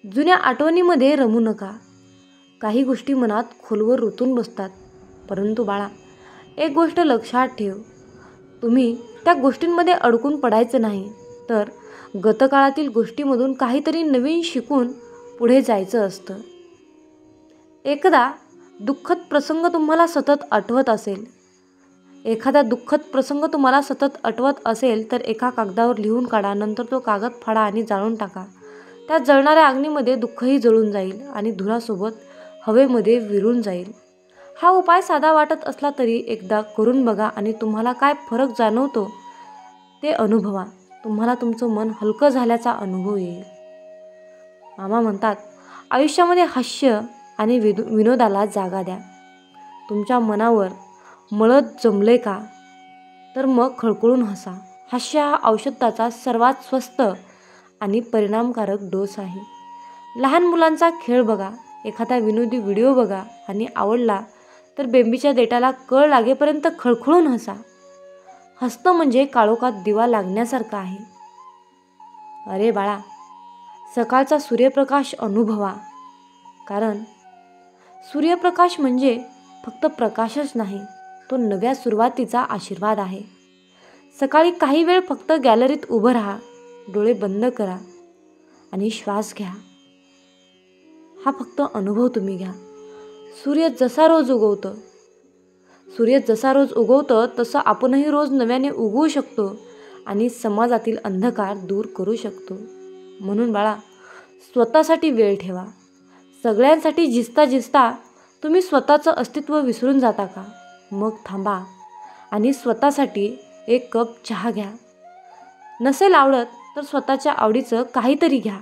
जुन्या आठवणीमध्ये रमू नका. काही गोष्टी मनात खोलवर रुतून बसतात, परंतु बाळा, एक गोष्ट लक्षात ठेव, तुम्ही त्या गोष्टींमध्ये अडकून पडायचं नाही, तर गतकाळातील गोष्टीमधून काहीतरी नवीन शिकून पुढे जायचं असतं. एखादा दुःखद प्रसंग तुम्हाला सतत आठवत असेल तर एका कागदावर लिहून काढा. नंतर तो कागद फाडा आणि जाळून टाका. त्या जळणाऱ्या अग्नीमध्ये दुःखही जळून जाईल आणि धुरासोबत हवेमध्ये विरून जाईल. हा उपाय साधा वाटत असला तरी एकदा करून बघा आणि तुम्हाला काय फरक जाणवतो ते अनुभवा. तुम्हाला तुमचं मन हलकं झाल्याचा अनुभव येईल. मामा म्हणतात, आयुष्यामध्ये हास्य आणि विनोदाला जागा द्या. तुमच्या मनावर मळत जमले का तर मग खळखळून हसा. हास्य हा औषधाचा सर्वात स्वस्त आणि परिणामकारक डोस आहे. लहान मुलांचा खेळ बघा, एखादा विनोदी व्हिडिओ बघा आणि आवडला तर बेंबीच्या देठाला कळ लागेपर्यंत खळखळून हसा. हसणं म्हणजे काळोखात दिवा लागण्यासारखं आहे. अरे बाळा, सकाळचा सूर्यप्रकाश अनुभवा, कारण सूर्यप्रकाश म्हणजे फक्त प्रकाशच नाही, तो नव्या सुरुवातीचा आशीर्वाद आहे. सकाळी काही वेळ फक्त गॅलरीत उभं राहा, डोळे बंद करा आणि श्वास घ्या. हा फक्त अनुभव तुम्ही घ्या. सूर्य जसा रोज उगवतं तसं आपणही रोज नव्याने उगवू शकतो आणि समाजातील अंधकार दूर करू शकतो. म्हणून बाळा, स्वतःसाठी वेळ ठेवा. सगळ्यांसाठी झिजता तुम्ही स्वतःचं अस्तित्व विसरून जाता का? मग थांबा आणि स्वतःसाठी एक कप चहा घ्या. नसेल आवडत तर स्वतःच्या आवडीचं काहीतरी घ्या.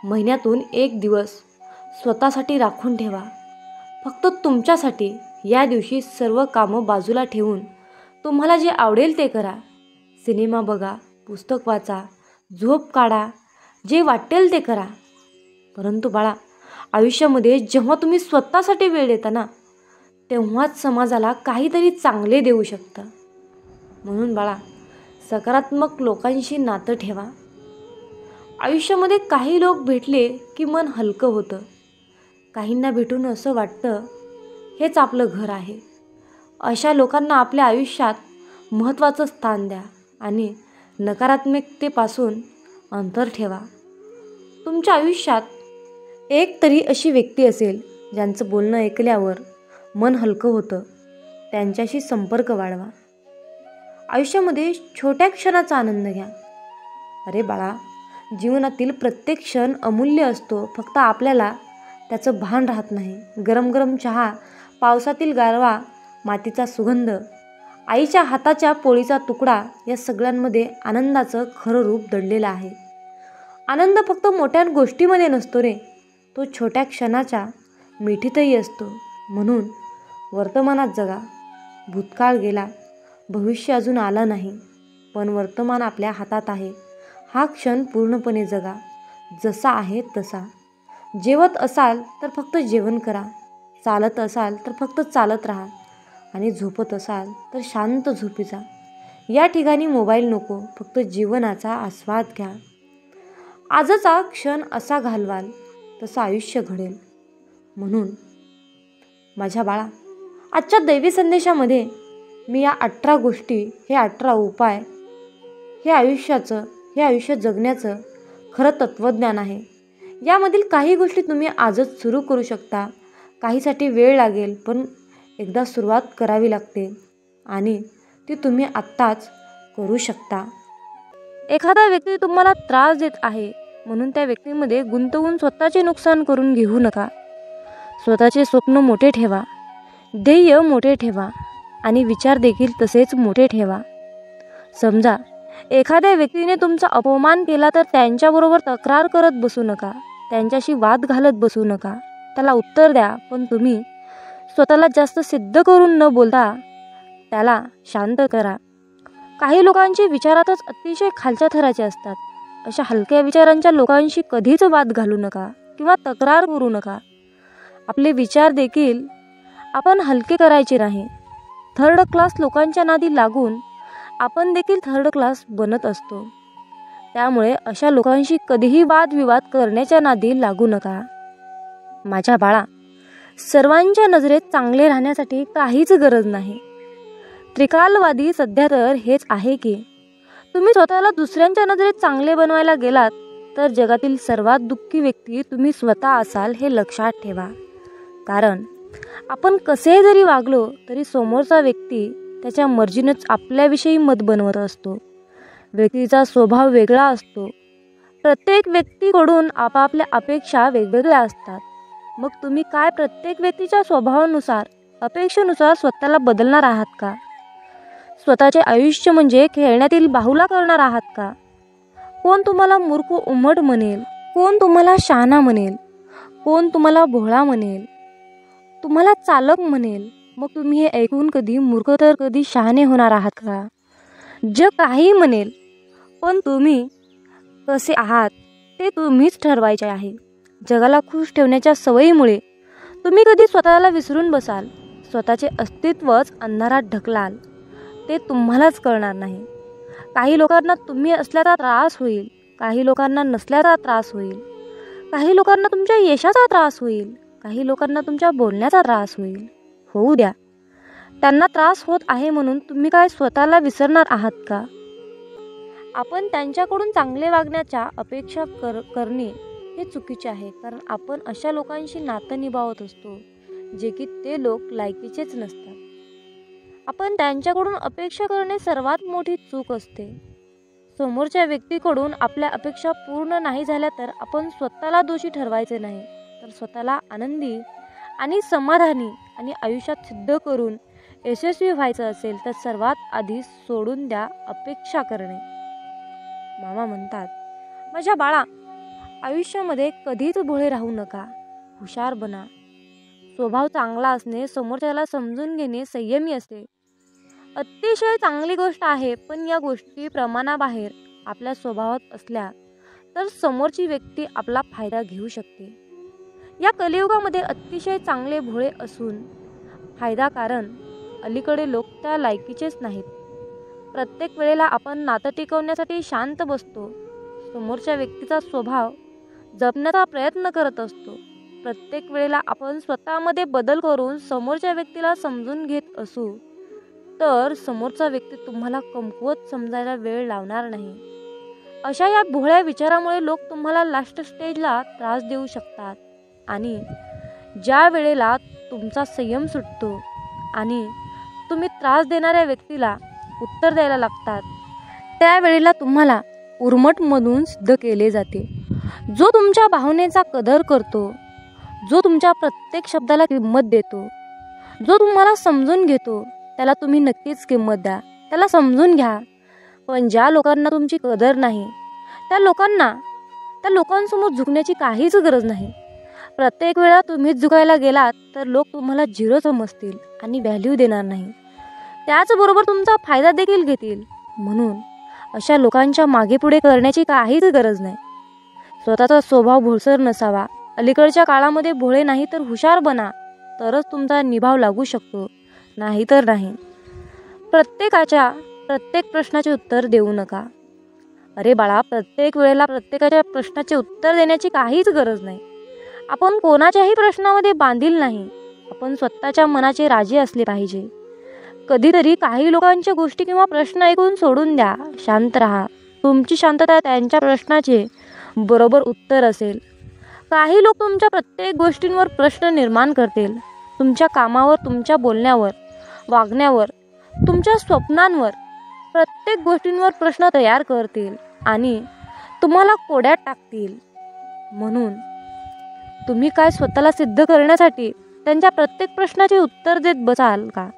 महिन्यातून एक दिवस स्वतःसाठी राखून ठेवा, फक्त तुमच्यासाठी. या दिवशी सर्व कामं बाजूला ठेवून तुम्हाला जे आवडेल ते करा. सिनेमा बघा, पुस्तक वाचा, झोप काढा, जे वाटेल ते करा. परंतु बाळा, आयुष्यामध्ये जेव्हा तुम्ही स्वतःसाठी वेळ देता ना, तेव्हाच समाजाला काहीतरी चांगले देऊ शकता. म्हणून बाळा, सकारात्मक लोकांशी नातं ठेवा. आयुष्यामध्ये काही लोक भेटले की मन हलकं होतं. काहींना भेटून असं वाटतं हेच आपलं घर आहे. अशा लोकांना आपल्या आयुष्यात महत्त्वाचं स्थान द्या आणि नकारात्मकतेपासून अंतर ठेवा. तुमच्या आयुष्यात एक तरी अशी व्यक्ती असेल ज्यांचं बोलणं ऐकल्यावर मन हलकं होतं. त्यांच्याशी संपर्क वाढवा. आयुष्यामध्ये छोट्या क्षणाचा आनंद घ्या. अरे बाळा, जीवनातील प्रत्येक क्षण अमूल्य असतो, फक्त आपल्याला त्याचं भान राहत नाही. गरम गरम चहा, पावसातील गारवा, मातीचा सुगंध, आईच्या हाताच्या पोळीचा तुकडा, या सगळ्यांमध्ये आनंदाचं खरं रूप दडलेलं आहे. आनंद फक्त मोठ्या गोष्टीमध्ये नसतो रे, तो छोट्या क्षणाच्या मिठीतही असतो. म्हणून वर्तमानात जगा. भूतकाळ गेला, भविष्य अजून आलं नाही, पण वर्तमान आपल्या हातात आहे. हा क्षण पूर्णपणे जगा, जसा आहे तसा. जेवत असाल तर फक्त जेवण करा, चालत असाल तर फक्त चालत राहा, आणि झोपत असाल तर शांत झोपी जा. या ठिकाणी मोबाईल नको, फक्त जीवनाचा आस्वाद घ्या. आजचा क्षण असा घालवाल तसं आयुष्य घडेल. म्हणून माझ्या बाळा, आजच्या दैवी संदेशामध्ये मी या 18 गोष्टी, हे 18 उपाय, हे आयुष्य जगण्याचं खरं तत्त्वज्ञान आहे. यामधील काही गोष्टी तुम्ही आजच सुरू करू शकता. काहीसाठी वेळ लागेल, पण एकदा सुरुवात करावी लागते, आणि ती तुम्ही आत्ताच करू शकता. एखादा व्यक्ती तुम्हाला त्रास देत आहे म्हणून त्या व्यक्तीमध्ये गुंतवून स्वतःचे नुकसान करून घेऊ नका. स्वतःचे स्वप्न मोठे ठेवा, ध्येय मोठे ठेवा, आणि विचार देखील तसेच मोठे ठेवा. समजा एखाद्या व्यक्तीने तुमचा अपमान केला तर त्यांच्याबरोबर तक्रार करत बसू नका, त्यांच्याशी वाद घालत बसू नका. त्याला उत्तर द्या, पण तुम्ही स्वतःला जास्त सिद्ध करून न बोलता त्याला शांत करा. काही लोकांचे विचारातच अतिशय खालच्या थराचे असतात. अशा हलक्या विचारांच्या लोकांशी कधीच वाद घालू नका किंवा तक्रार करू नका. आपले विचार देखील आपण हलके करायचे नाही. थर्ड क्लास लोकांच्या नादी लागून आपण देखील थर्ड क्लास बनत असतो. त्यामुळे अशा लोकांशी कधीही वादविवाद करण्याच्या नादी लागू नका. माझ्या बाळा, सर्वांच्या नजरेत चांगले राहण्यासाठी काहीच गरज नाही. त्रिकालवादी सध्या तर हेच आहे की तुम्ही स्वतःला दुसऱ्यांच्या नजरेत चांगले बनवायला गेलात तर जगातील सर्वात दुःखी व्यक्ती तुम्ही स्वतः असाल, हे लक्षात ठेवा. कारण आपण कसे जरी वागलो तरी समोरचा व्यक्ती त्याच्या मर्जीनेच आपल्याविषयी मत बनवत असतो. व्यक्तीचा स्वभाव वेगळा असतो. प्रत्येक व्यक्तीकडून आपापल्या अपेक्षा वेगवेगळ्या असतात. मग तुम्ही काय प्रत्येक व्यक्तीच्या स्वभावानुसार, अपेक्षेनुसार स्वतःला बदलणार आहात का? स्वतःचे आयुष्य म्हणजे खेळण्यातील बाहुला करणार आहात का? कोण तुम्हाला मूर्ख उमट म्हणेल, कोण तुम्हाला शहाणा म्हणेल, कोण तुम्हाला भोळा म्हणेल, तुम्हाला चालक म्हणेल. मग तुम्ही हे ऐकून कधी मूर्ख तर कधी शहाणे होणार आहात का? जग काही म्हणेल, पण तुम्ही कसे आहात ते तुम्हीच ठरवायचे आहे. जगाला खुश ठेवण्याच्या सवयीमुळे तुम्ही कधी स्वतःला विसरून बसाल. स्वतःचे अस्तित्वच अंधारात ढकलाल. ते तुम्हालाच कळणार नाही. काही लोकांना तुम्ही असल्याचा त्रास होईल, काही लोकांना नसल्याचा त्रास होईल, काही लोकांना तुमच्या यशाचा त्रास होईल, काही लोकांना तुमच्या बोलण्याचा त्रास होईल. होऊ द्या. त्यांना त्रास होत आहे म्हणून तुम्ही काय स्वतःला विसरणार आहात का? आपण त्यांच्याकडून चांगले वागण्याच्या अपेक्षा करणे हे चुकीचे आहे. कारण आपण अशा लोकांशी नातं निभावत असतो जे की ते लोक लायकीचेच नसतात. आपण त्यांच्याकडून अपेक्षा करणे सर्वात मोठी चूक असते. समोरच्या व्यक्तीकडून आपल्या अपेक्षा पूर्ण नाही झाल्या तर आपण स्वतःला दोषी ठरवायचे नाही, तर स्वतःला आनंदी आणि समाधानी आणि आयुष्यात सिद्ध करून यशस्वी व्हायचं असेल तर सर्वात आधी सोडून द्या अपेक्षा करणे. मामा म्हणतात, माझ्या बाळा, आयुष्यामध्ये कधीच भोळे राहू नका. हुशार बना. स्वभाव चांगला असणे, समोरच्याला समजून घेणे, संयमी असते अतिशय चांगली गोष्ट आहे. पण या गोष्टी प्रमाणाबाहेर आपल्या स्वभावात असल्या तर समोरची व्यक्ती आपला फायदा घेऊ शकते. या कलियुगामध्ये अतिशय चांगले भोळे असून फायदा, कारण अलीकडे लोक त्या लायकीचेच नाहीत. प्रत्येक वेळेला आपण नातं टिकवण्यासाठी शांत बसतो. समोरच्या व्यक्तीचा स्वभाव जपण्याचा प्रयत्न करत असतो. प्रत्येक वेळेला आपण स्वतःमध्ये बदल करून समोरच्या व्यक्तीला समजून घेत असू तर समोरचा व्यक्ती तुम्हाला कमकुवत समजायला वेळ लावणार नाही. अशा या भोळ्या विचारामुळे लोक तुम्हाला लास्ट स्टेजला त्रास देऊ शकतात. आणि ज्या वेळेला तुमचा संयम सुटतो आणि तुम्ही त्रास देणाऱ्या व्यक्तीला उत्तर द्यायला लागतात त्यावेळेला तुम्हाला उर्मटमधून सिद्ध केले जाते. जो तुमच्या भावनेचा कदर करतो, जो तुमच्या प्रत्येक शब्दाला किंमत देतो, जो तुम्हाला समजून घेतो, त्याला तुम्ही नक्कीच किंमत द्या, त्याला समजून घ्या. पण ज्या लोकांना तुमची कदर नाही त्या लोकांसमोर झुकण्याची काहीच गरज नाही. प्रत्येक वेळा तुम्हीच झुकायला गेलात तर लोक तुम्हाला झिरो समजतील आणि व्हॅल्यू देणार नाही. त्याचबरोबर तुमचा फायदा देखील घेतील. म्हणून अशा लोकांच्या मागे पुढे करण्याची काहीच गरज नाही. स्वतःचा स्वभाव भोळसर नसावा. अलीकडच्या काळामध्ये भोळे नाही तर हुशार बना, तरच तुमचा निभाव लागू शकतो, नाही तर नाही. प्रत्येक प्रश्नाचे उत्तर देऊ नका. अरे बाळा, प्रत्येक वेळेला प्रत्येकाच्या प्रश्नाचे उत्तर देण्याची काहीच गरज नाही. आपण कोणाच्याही प्रश्नामध्ये बांधील नाही. आपण स्वतःच्या मनाचे राजे असले पाहिजे. कधीतरी काही लोकांच्या गोष्टी किंवा प्रश्न ऐकून सोडून द्या. शांत राहा. तुमची शांतता त्यांच्या प्रश्नाचे बरोबर उत्तर असेल. काही लोक तुमच्या प्रत्येक गोष्टींवर प्रश्न निर्माण करतील. तुमच्या कामावर, तुमच्या बोलण्यावर, वागण्यावर, तुमच्या स्वप्नांवर, प्रत्येक गोष्टींवर प्रश्न तयार करतील आणि तुम्हाला कोड्यात टाकतील. म्हणून तुम्ही काय स्वतःला सिद्ध करण्यासाठी त्यांच्या प्रत्येक प्रश्नाचे उत्तर देत बसाल का?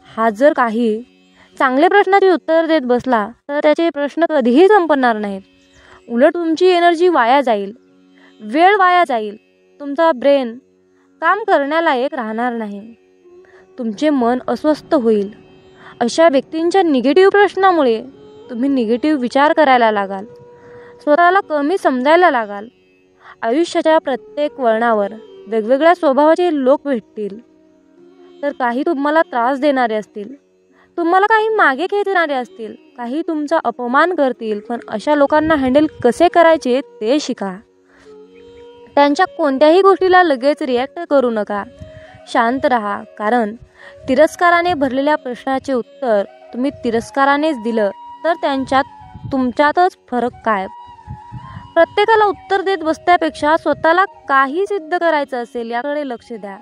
हा जर काही चांगले प्रश्नाचे उत्तर देत बसला तर त्याचे प्रश्न कधीही संपणार नाहीत. उलट तुमची एनर्जी वाया जाईल, वेळ वाया जाईल. तुमचा ब्रेन काम करण्यालायक राहणार नाही. तुमचे मन अस्वस्थ होईल. अशा व्यक्तींच्या निगेटिव्ह प्रश्नामुळे तुम्ही निगेटिव्ह विचार करायला लागाल, स्वतःला कमी समजायला लागाल. आयुष्याच्या प्रत्येक वळणावर वेगवेगळ्या स्वभावाचे लोक भेटतील. तर काही तुम्हाला त्रास देणारे असतील, तुम्हाला काही मागे खेचणारे असतील, काही तुमचा अपमान करतील. पण अशा लोकांना हँडल कसे करायचे ते शिका. त्यांच्या कोणत्याही गोष्टीला लगेच रिॲक्ट करू नका. शांत राहा. कारण तिरस्काराने भरलेल्या प्रश्नाचे उत्तर तुम्ही तिरस्कारानेच दिलं तर तुमच्यातच फरक काय? प्रत्येकाला उत्तर देत बसण्यापेक्षा स्वतःला काही सिद्ध करायचं असेल याकडे लक्ष द्या.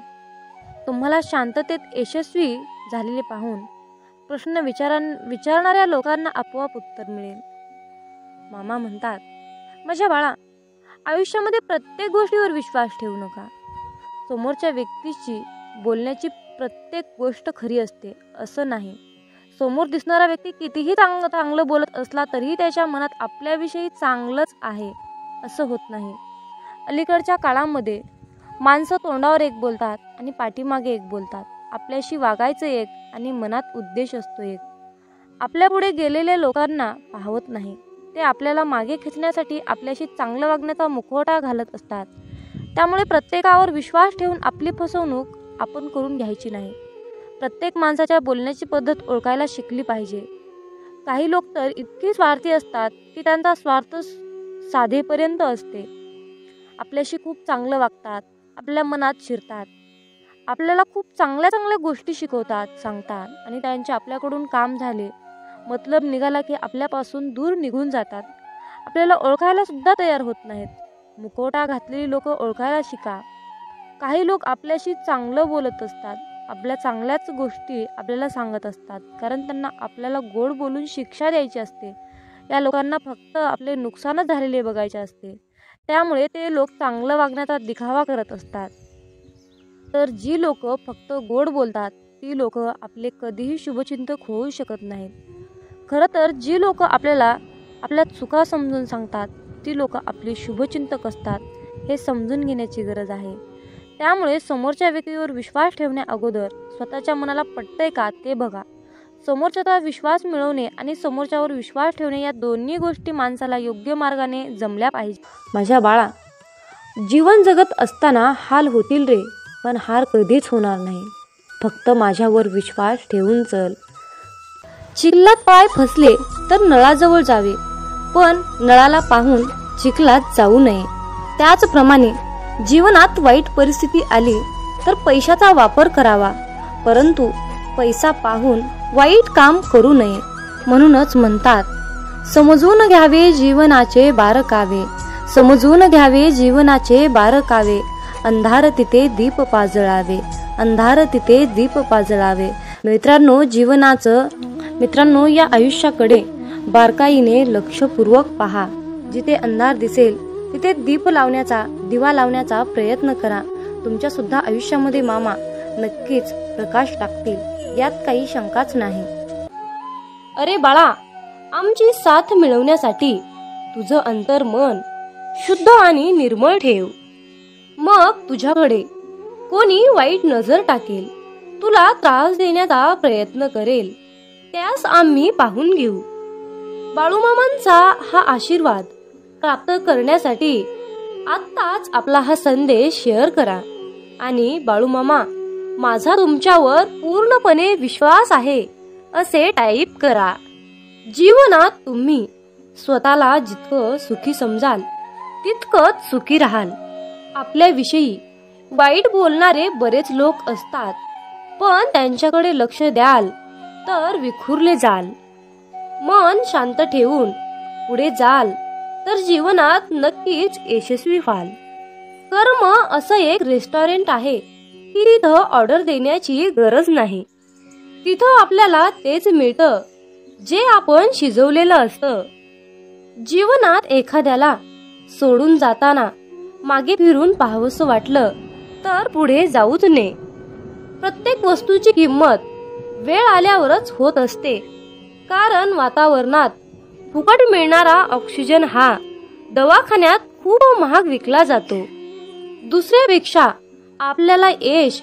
तुम्हाला शांततेत यशस्वी झालेले पाहून प्रश्न विचारणाऱ्या लोकांना आपोआप उत्तर मिळेल. मामा म्हणतात, माझ्या बाळा, आयुष्यामध्ये प्रत्येक गोष्टीवर विश्वास ठेवू नका. समोरच्या व्यक्तीची बोलण्याची प्रत्येक गोष्ट खरी असते असं नाही. समोर दिसणारा व्यक्ती कितीही चांगलं बोलत असला तरीही त्याच्या मनात आपल्याविषयी चांगलंच आहे असं होत नाही. अलीकडच्या काळामध्ये माणसं तोंडावर एक बोलतात आणि पाठीमागे एक बोलतात. आपल्याशी वागायचं एक आणि मनात उद्देश असतो एक. आपल्या पुढे गेलेल्या लोकांना पाहवत नाही. ते आपल्याला मागे खेचण्यासाठी आपल्याशी चांगलं वागण्याचा मुखवटा घालत असतात. त्यामुळे प्रत्येकावर विश्वास ठेवून आपली फसवणूक आपण करून घ्यायची नाही. प्रत्येक माणसाच्या बोलण्याची पद्धत ओळखायला शिकली पाहिजे. काही लोक तर इतकी स्वार्थी असतात की त्यांचा स्वार्थ साधेपर्यंत असते. आपल्याशी खूप चांगलं वागतात, आपल्या मनात शिरतात, आपल्याला खूप चांगल्या गोष्टी शिकवतात, सांगतात आणि त्यांचे आपल्याकडून काम झाले, मतलब निघाला की आपल्यापासून दूर निघून जातात. आपल्याला ओळखायला सुद्धा तयार होत नाहीत. मुखवटा घातलेली लोक ओळखायला शिका. काही लोक आपल्याशी चांगलं बोलत असतात, आपल्या चांगल्याच गोष्टी आपल्याला सांगत असतात, कारण त्यांना आपल्याला गोड बोलून शिक्षा द्यायची असते. या लोकांना फक्त आपले नुकसानच झालेले बघायचे असते. त्यामुळे ते लोक चांगलं वागण्याचा दिखावा करत असतात. तर जी लोक फक्त गोड बोलतात ती लोक आपले कधीही शुभचिंतक होऊ शकत नाहीत. खरं तर जी लोक आपल्याला आपल्या चुका समजून सांगतात ती लोक आपली शुभचिंतक असतात हे समजून घेण्याची गरज आहे. त्यामुळे समोरच्या व्यक्तीवर विश्वास ठेवण्या अगोदर स्वतःच्या मनाला पटतंय का ते बघा. समोरच्याचा विश्वास मिळवणे आणि समोरच्यावर विश्वास ठेवणे या दोन्ही गोष्टी माणसाला योग्य मार्गाने जमल्या पाहिजे. माझ्या बाळा, जीवन जगत असताना हाल होतील रे, पण हार कधीच होणार नाही. फक्त माझ्यावर विश्वास ठेवून चल. चिखलात पाय फसले तर नळाजवळ जावे, पण नळाला पाहून चिखलात जाऊ नये. त्याचप्रमाणे जीवनात वाईट परिस्थिती आली तर पैशाचा वापर करावा, परंतु पैसा पाहून वाईट काम करू नये. म्हणूनच म्हणतात, समजून घ्यावे जीवनाचे बारकावे, समजून घ्यावे जीवनाचे बारकावे. अंधार तिथे दीप पाजळावे, अंधार तिथे दीप पाजळावे. मित्रांनो, जीवनाचं मित्रांनो, या आयुष्याकडे बारकाईने लक्षपूर्वक पहा. जिथे अंधार दिसेल तिथे दिवा लावण्याचा प्रयत्न करा. तुमच्या सुद्धा आयुष्यामध्ये मामा नक्कीच प्रकाश टाकतील, यात काही शंकाच नाही. अरे बाळा, आमची साथ मिळवण्यासाठी तुझं अंतर्मन शुद्ध आणि निर्मळ ठेव. मग तुझ्याकडे कोणी वाईट नजर टाकेल, तुला त्रास देण्याचा प्रयत्न करेल, त्यास आम्ही पाहून घेऊ. बाळूमामांचा हा आशीर्वाद प्राप्त करण्यासाठी आत्ताच आपला हा संदेश शेअर करा आणि बाळूमामा, माझा तुमच्यावर पूर्णपणे विश्वास आहे असे टाईप करा. जीवनात तुम्ही स्वतःला जितकं सुखी समजाल तितकंच सुखी राहाल. आपल्याविषयी वाईट बोलणारे बरेच लोक असतात, पण त्यांच्याकडे लक्ष द्याल तर विखुरले जाल. मन शांत ठेवून पुढे जाल तर जीवनात नक्कीच यशस्वी व्हाल. कर्म असं एक रेस्टॉरंट आहे की तिथं ऑर्डर देण्याची गरज नाही. तिथं आपल्याला तेच मिळतं जे आपण शिजवलेलं असतं. जीवनात एखाद्याला सोडून जाताना मागे फिरून पाहावंसं वाटलं तर पुढे जाऊच नये. प्रत्येक वस्तूची किंमत वेळ आल्यावरच होत असते, कारण वातावरणात फुकट मिळणारा ऑक्सिजन हा दवाखान्यात खूप महाग विकला जातो. दुसऱ्यापेक्षा आपल्याला यश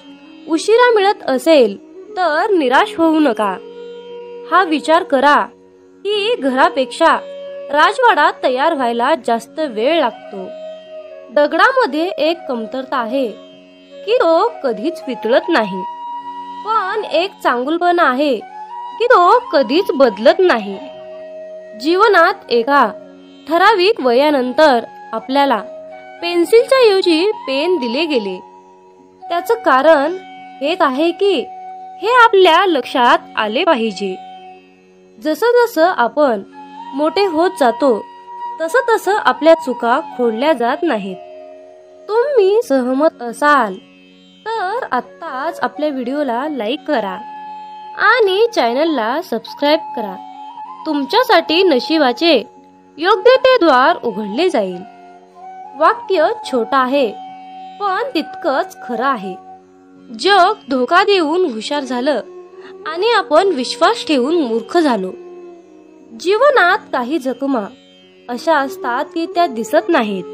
उशिरा मिळत असेल तर निराश होऊ नका. हा विचार करा की घरापेक्षा राजवाडा तयार व्हायला जास्त वेळ लागतो. दगडामध्ये एक कमतरता आहे की तो कधीच वितळत नाही, पण एक चांगुलपणा आहे की तो कधीच बदलत नाही. जीवनात एका ठराविक वयानंतर आपल्याला पेन्सिलच्या ऐवजी पेन दिले गेले. त्याचं कारण हेच आहे की हे आपल्या लक्षात आले पाहिजे. जसं जसं आपण मोठे होत जातो तसं तसं आपल्या चुका खोडल्या जात नाहीत. तुम्ही सहमत असाल तर आत्ताच आपल्या व्हिडिओला लाईक करा आणि चॅनलला सबस्क्राईब करा. तुमच्यासाठी नशिबाचे योग्य ते द्वार उघडले जाईल. वाक्य छोटं आहे पण तितकंच खरं आहे. जग धोका देऊन हुशार झालं आणि आपण विश्वास ठेवून मूर्ख झालो. जीवनात काही जखमा अशा असतात की त्या दिसत नाहीत,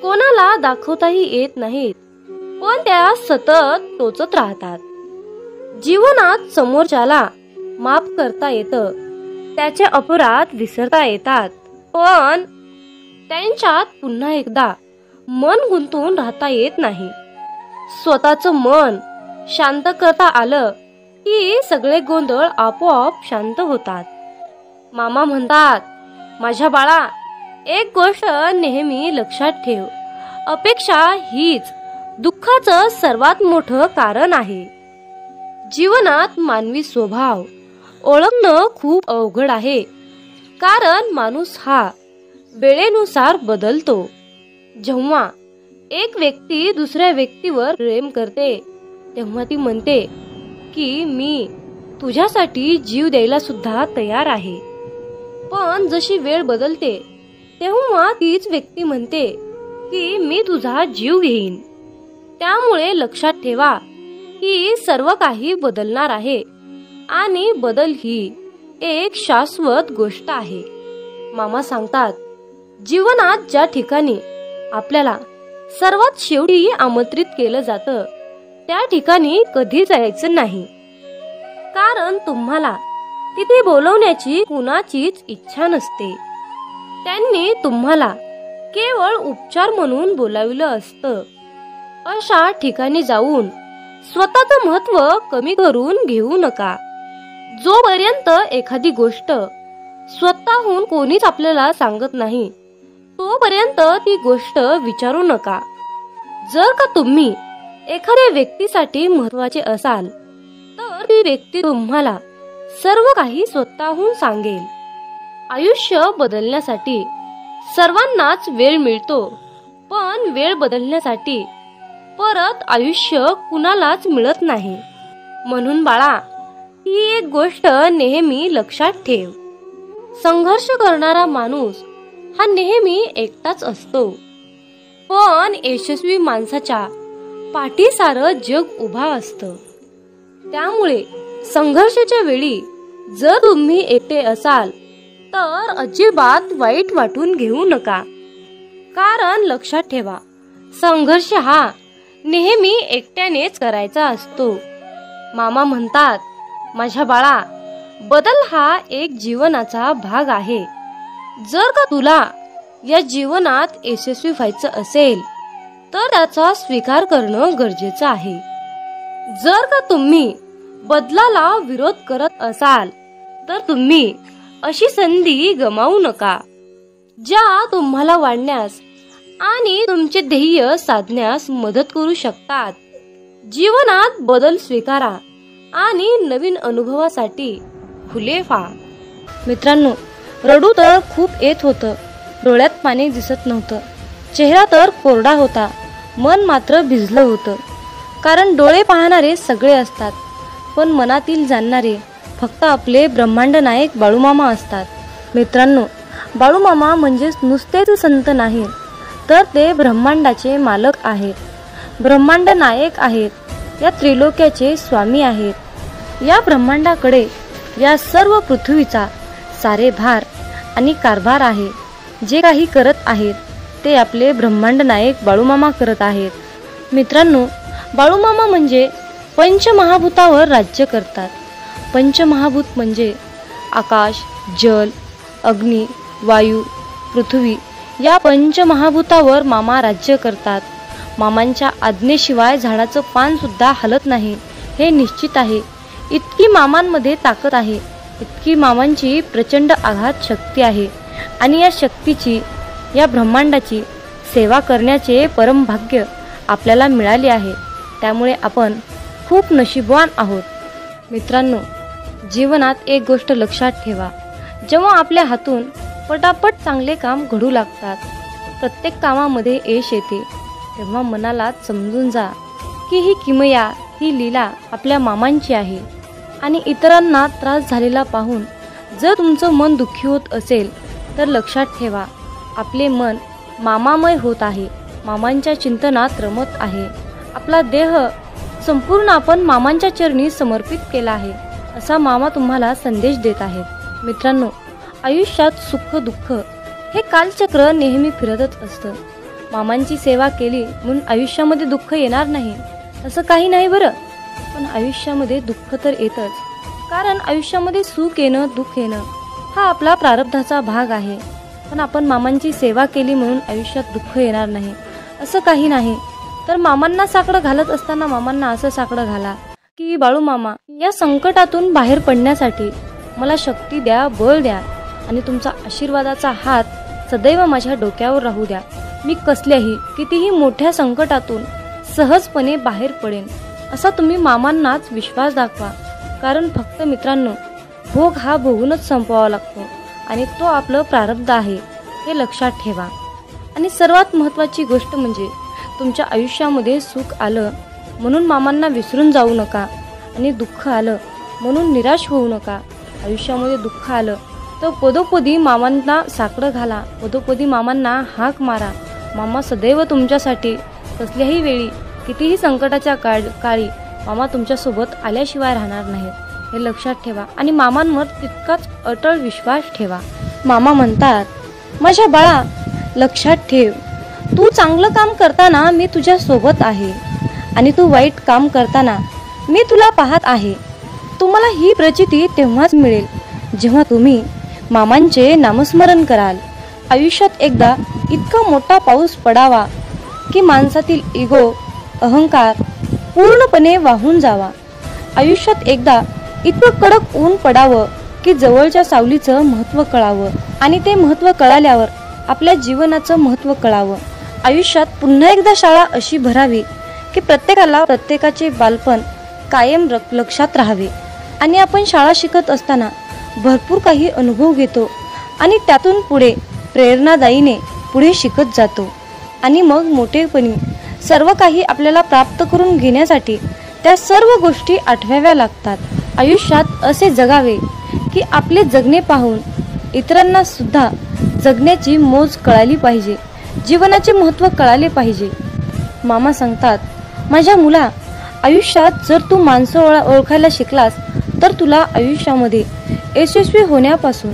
कोणाला दाखवताही येत नाहीत, पण त्या सतत टोचत राहतात. जीवनात समोरच्याला माफ करता येतं, त्याचे अपराध विसरता येतात, पण त्यांच्यात पुन्हा एकदा मन गुंतून राहता येत नाही. स्वतःचं मन शांत करता आलं की सगळे गोंधळ आपोआप शांत होतात. मामा म्हणतात, माझ्या बाळा, एक गोष्ट नेहमी लक्षात ठेव, अपेक्षा हीच दुःखाचं सर्वात मोठं कारण आहे. जीवनात मानवी स्वभाव ओळखणं खूप अवघड आहे, कारण माणूस हा वेळेनुसार बदलतो. जेव्हा एक व्यक्ती दुसऱ्या व्यक्तीवर प्रेम करते तेव्हा ती म्हणते की मी तुझ्यासाठी जीव द्यायला सुद्धा तयार आहे, पण जशी वेळ बदलते तेव्हा तीच व्यक्ती म्हणते की मी तुझा जीव घेईन. त्यामुळे लक्षात ठेवा की सर्व काही बदलणार आहे आणि बदल ही एक शाश्वत गोष्ट आहे. मामा सांगतात, जीवनात ज्या ठिकाणी आपल्याला सर्वात शेवटी आमंत्रित केलं जातं त्या ठिकाणी कधी जायचं नाही, कारण तुम्हाला तिथे बोलवण्याची कुणाचीच इच्छा नसते. त्यांनी तुम्हाला केवळ उपचार म्हणून बोलाविलं असतं. अशा ठिकाणी जाऊन स्वतःचं महत्त्व कमी करून घेऊ नका. जोपर्यंत एखादी गोष्ट स्वतःहून कोणीच आपल्याला सांगत नाही तोपर्यंत ती गोष्ट विचारू नका. जर का तुम्ही एखाद्या व्यक्तीसाठी महत्त्वाचे असाल तर ती व्यक्ती तुम्हाला सर्व काही स्वतःहून सांगेल. आयुष्य बदलण्यासाठी सर्वांनाच वेळ मिळतो, पण वेळ ही एक गोष्ट नेहमी लक्षात ठेव. संघर्ष करणारा माणूस हा नेहमी एकटाच असतो, पण यशस्वी माणसाच्या पाठी सारं जग उभा असतं. त्यामुळे संघर्षाच्या वेळी जर तुम्ही एकटे असाल तर अजिबात वाईट वाटून घेऊ नका. कारण लक्षात ठेवा, संघर्ष हा नेहमी एकट्यानेच करायचा असतो. मामा म्हणतात, माझ्या बाळा, बदल हा एक जीवनाचा भाग आहे. जर का तुला या जीवनात यशस्वी व्हायचं असेल तर त्याचा स्वीकार करणं गरजेचं आहे. जर का तुम्ही बदलाला विरोध करत असाल तर तुम्ही अशी संधी गमावू नका, ज्या तुम्हाला वाढण्यास आणि तुमचे ध्येय साधण्यास मदत करू शकतात. जीवनात बदल स्वीकारा आणि नवीन अनुभवासाठी खुले व्हा. मित्रांनो, रडू तर खूप येत होतं, डोळ्यात पाणी दिसत नव्हतं, चेहरा तर कोरडा होता, मन मात्र भिजलं होतं. कारण डोळे पाहणारे सगळे असतात, पण मनातील जाणणारे फक्त आपले ब्रह्मांड नायक बाळूमामा असतात. मित्रांनो, बाळूमामा म्हणजेच नुसतेच संत नाहीत, तर ते ब्रह्मांडाचे मालक आहेत, ब्रह्मांड नायक आहेत, या त्रिलोक्याचे स्वामी आहेत. या ब्रह्मांडाकडे या सर्व पृथ्वीचा सारे भार आणि कारभार आहे. जे काही करत आहेत ते आपले ब्रह्मांड नायक बाळूमामा करत आहेत. मित्रांनो, बाळूमामा म्हणजे पंचमहाभूतावर राज्य करतात. पंचमहाभूत म्हणजे आकाश, जल, अग्नी, वायू, पृथ्वी या पंचमहाभूतावर मामा राज्य करतात. मामांच्या आज्ञेशिवाय झाडाचं पान सुद्धा हलत नाही हे निश्चित आहे. इतकी मामांमध्ये ताकद आहे, इतकी मामांची प्रचंड आघात शक्ती आहे. आणि या शक्तीची, या ब्रह्मांडाची सेवा करण्याचे परम भाग्य आपल्याला मिळाले आहे. त्यामुळे आपण खूप नशीबवान आहोत. मित्रांनो, जीवनात एक गोष्ट लक्षात ठेवा, जेव्हा आपल्या हातून पटापट चांगले काम घडू लागतात, प्रत्येक कामामध्ये यश येते, तेव्हा मनाला समजून जा की ही किमया, ही लीला आपल्या मामांची आहे. आणि इतरांना त्रास झालेला पाहून जर तुमचं मन दुःखी होत असेल तर लक्षात ठेवा, आपले मन मामामय होत आहे, मामांच्या चिंतनात रमत आहे. आपला देह संपूर्ण आपण मामांच्या चरणी समर्पित केला आहे, असा मामा तुम्हाला संदेश देत आहेत. मित्रांनो, आयुष्यात सुख दुःख हे कालचक्र नेहमी फिरतच असतं. मामांची सेवा केली म्हणून आयुष्यामध्ये दुःख येणार नाही असं काही नाही बरं. पण आयुष्यामध्ये दुःख तर येतच, कारण आयुष्यामध्ये सुख येणं, दुःख येणं हा आपला प्रारब्धाचा भाग आहे. पण आपण मामांची सेवा केली म्हणून आयुष्यात दुःख येणार नाही असं काही नाही. तर मामांना साकडं घालत असताना मामांना असं साकडं घाला की बाळूमामा, या संकटातून बाहेर पडण्यासाठी मला शक्ती द्या, बळ द्या आणि तुमचा आशीर्वादाचा हात सदैव माझ्या डोक्यावर राहू द्या. मी कसल्याही कितीही मोठ्या संकटातून सहजपणे बाहेर पडेन असा तुम्ही मामांनाच विश्वास दाखवा. कारण फक्त मित्रांनो, भोग हा भोगूनच संपवावा लागतो आणि तो आपलं प्रारब्ध आहे हे लक्षात ठेवा. आणि सर्वात महत्त्वाची गोष्ट म्हणजे तुमच्या आयुष्यामध्ये सुख आलं म्हणून मामांना विसरून जाऊ नका आणि दुःख आलं म्हणून निराश होऊ नका. आयुष्यामध्ये दुःख आलं तर पदोपदी मामांना साकडं घाला, पदोपदी मामांना हाक मारा. मामा सदैव तुमच्यासाठी कसल्याही वेळी, कितीही संकटाच्या काळी मामा तुमच्यासोबत आल्याशिवाय राहणार नाहीत हे लक्षात ठेवा. आणि मामांवर तितकाच अटळ विश्वास ठेवा. मामा म्हणतात, माझ्या बाळा, लक्षात ठेव, तू चांगलं काम करताना मी तुझ्या सोबत आहे आणि तू वाईट काम करताना मी तुला पाहत आहे. तुम्हाला ही प्रचिती तेव्हाच मिळेल जेव्हा तुम्ही मामांचे नामस्मरण कराल. आयुष्यात एकदा इतका मोठा पाऊस पडावा की माणसातील इगो, अहंकार पूर्णपणे वाहून जावा. आयुष्यात एकदा इतकं कडक ऊन पडावं की जवळच्या सावलीचं महत्त्व कळावं आणि ते महत्त्व कळाल्यावर आपल्या जीवनाचं महत्त्व कळावं. आयुष्यात पुन्हा एकदा शाळा अशी भरावी की प्रत्येकाला प्रत्येकाचे बालपण कायम लक्षात राहावे. आणि आपण शाळा शिकत असताना भरपूर काही अनुभव घेतो आणि त्यातून पुढे प्रेरणादायीने पुढे शिकत जातो. आणि मग मोठेपणी सर्व काही आपल्याला प्राप्त करून घेण्यासाठी त्या सर्व गोष्टी आठवाव्या लागतात. आयुष्यात असे जगावे की आपले जगणे पाहून इतरांना सुद्धा जगण्याची मोज कळाली पाहिजे, जीवनाचे महत्त्व कळाले पाहिजे. मामा सांगतात, माझ्या मुला, आयुष्यात जर तू माणसं ओळखायला शिकलास तर तुला आयुष्यामध्ये यशस्वी होण्यापासून,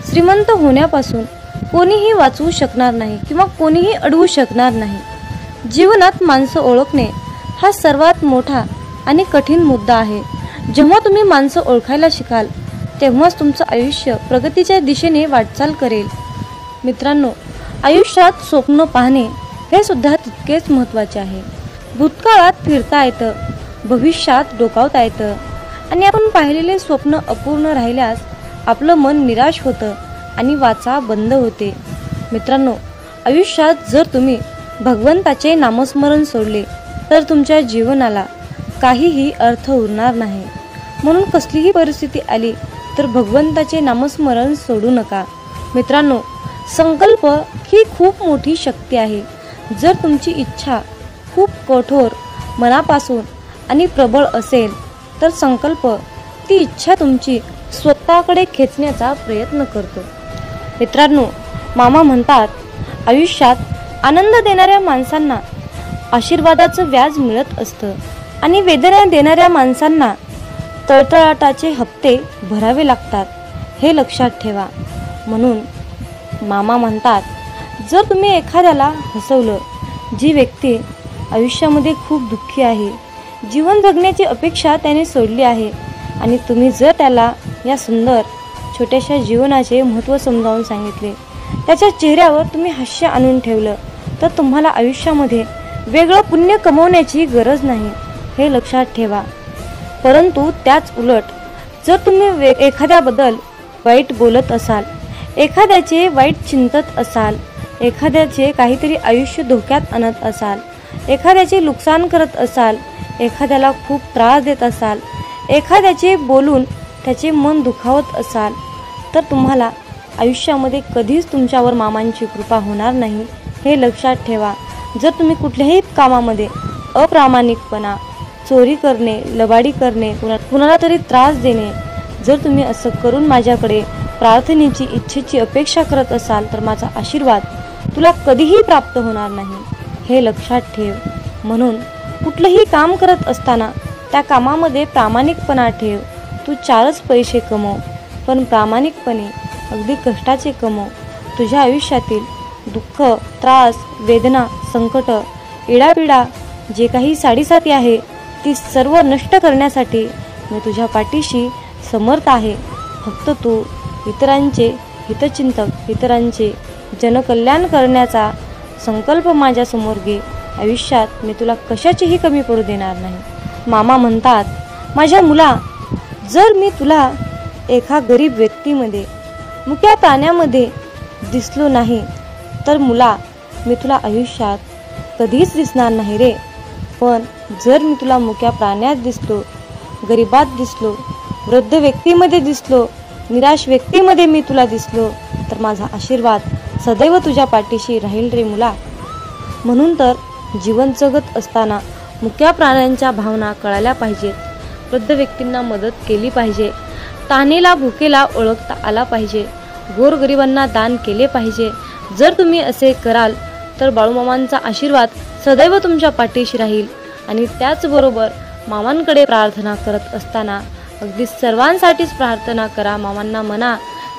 श्रीमंत होण्यापासून कोणीही वाचवू शकणार नाही किंवा कोणीही अडवू शकणार नाही. जीवनात माणसं ओळखणे हा सर्वात मोठा आणि कठीण मुद्दा आहे. जेव्हा तुम्ही माणसं ओळखायला शिकाल तेव्हाच तुमचं आयुष्य प्रगतीच्या दिशेने वाटचाल करेल. मित्रांनो, आयुष्यात स्वप्न पाहणे हे सुद्धा तितकेच महत्त्वाचे आहे. भूतकाळात फिरता येतं, भविष्यात डोकावता येतं आणि आपण पाहिलेले स्वप्न अपूर्ण राहिल्यास आपलं मन निराश होतं आणि वाचा बंद होते. मित्रांनो, आयुष्यात जर तुम्ही भगवंताचे नामस्मरण सोडले तर तुमच्या जीवनाला काहीही अर्थ उरणार नाही. म्हणून कसलीही परिस्थिती आली तर भगवंताचे नामस्मरण सोडू नका. मित्रांनो, संकल्प ही खूप मोठी शक्ती आहे. जर तुमची इच्छा खूप कठोर, मनापासून आणि प्रबळ असेल तर संकल्प ती इच्छा तुमची स्वतःकडे खेचण्याचा प्रयत्न करतो. मित्रांनो, मामा म्हणतात, आयुष्यात आनंद देणाऱ्या माणसांना आशीर्वादाचं व्याज मिळत असतं आणि वेदना देणाऱ्या माणसांना तळतळाटाचे हप्ते भरावे लागतात, हे लक्षात ठेवा. म्हणून मामा म्हणतात, जर तुम्ही एखाद्याला हसवलं, जी व्यक्ती आयुष्यामध्ये खूप दुःखी आहे, जीवन जगण्याची अपेक्षा त्याने सोडली आहे आणि तुम्ही जर त्याला या सुंदर छोट्याशा जीवनाचे महत्त्व समजावून सांगितले, त्याच्या चेहऱ्यावर तुम्ही हास्य आणून ठेवलं, तर तुम्हाला आयुष्यामध्ये वेगळं पुण्य कमवण्याची गरज नाही, हे लक्षात ठेवा. परंतु त्याच उलट जर तुम्ही एखाद्याबद्दल वाईट बोलत असाल, एखाद्याचे वाईट चिंतत असाल, एखाद्याचे काहीतरी आयुष्य धोक्यात आणत असाल, एखाद्याचे नुकसान करत असाल, एखाद्याला खूप त्रास देत असाल, एखाद्याचे बोलून त्याचे मन दुखावत असाल, तर तुम्हाला आयुष्यामध्ये कधीच तुमच्यावर मामांची कृपा होणार नाही, हे लक्षात ठेवा. जर तुम्ही कुठल्याही कामामध्ये अप्रामाणिकपणा, चोरी करणे, लबाडी करणे, कुणाला तरी त्रास देणे, जर तुम्ही असं करून माझ्याकडे प्रार्थनेची, इच्छेची अपेक्षा करत असाल तर माझा आशीर्वाद तुला कधीही प्राप्त होणार नाही, हे लक्षात ठेव. म्हणून कुठलंही काम करत असताना त्या कामामध्ये प्रामाणिकपणा ठेव. तू 4च पैसे कमव, पण प्रामाणिकपणे अगदी कष्टाचे कमव. तुझ्या आयुष्यातील दुःख, त्रास, वेदना, संकट, इडापिडा जे काही साडीसाती आहे ती सर्व नष्ट करण्यासाठी मी तुझ्या पाठीशी समर्थ आहे. फक्त तू इतरांचे हितचिंतक, इतरांचे जनकल्याण करण्याचा संकल्प माझ्यासमोर घे. आयुष्यात मी तुला कशाचीही कमी पडू देणार नाही. मामा म्हणतात, माझ्या मुला, जर मी तुला एका गरीब व्यक्तीमध्ये, मुक्या प्राण्यामध्ये दिसलो नाही तर मुला, मी तुला आयुष्यात कधीच दिसणार नाही रे. पण जर मी तुला मुक्या प्राण्यात दिसलो, गरिबात दिसलो, वृद्ध व्यक्तीमध्ये दिसलो, निराश व्यक्तीमध्ये मी तुला दिसलो, तर माझा आशीर्वाद सदैव तुझ्या पाठीशी राहील रे मुला. म्हणून तर जीवन जगत असताना मुक्या प्राण्यांच्या भावना कळायला पाहिजेत. वृद्ध व्यक्तींना मदत केली पाहिजे, तहानेला भुकेला ओळखता आला पाहिजे, गोरगरिबांना दान केले पाहिजे. जर तुम्ही असे कराल तर बाळूमामांचा आशीर्वाद सदैव तुमच्या पाठीशी राहील. आणि त्याचबरोबर मामांकडे प्रार्थना करत असताना अगदी सर्वांसाठीच प्रार्थना करा. मामांना म्हणा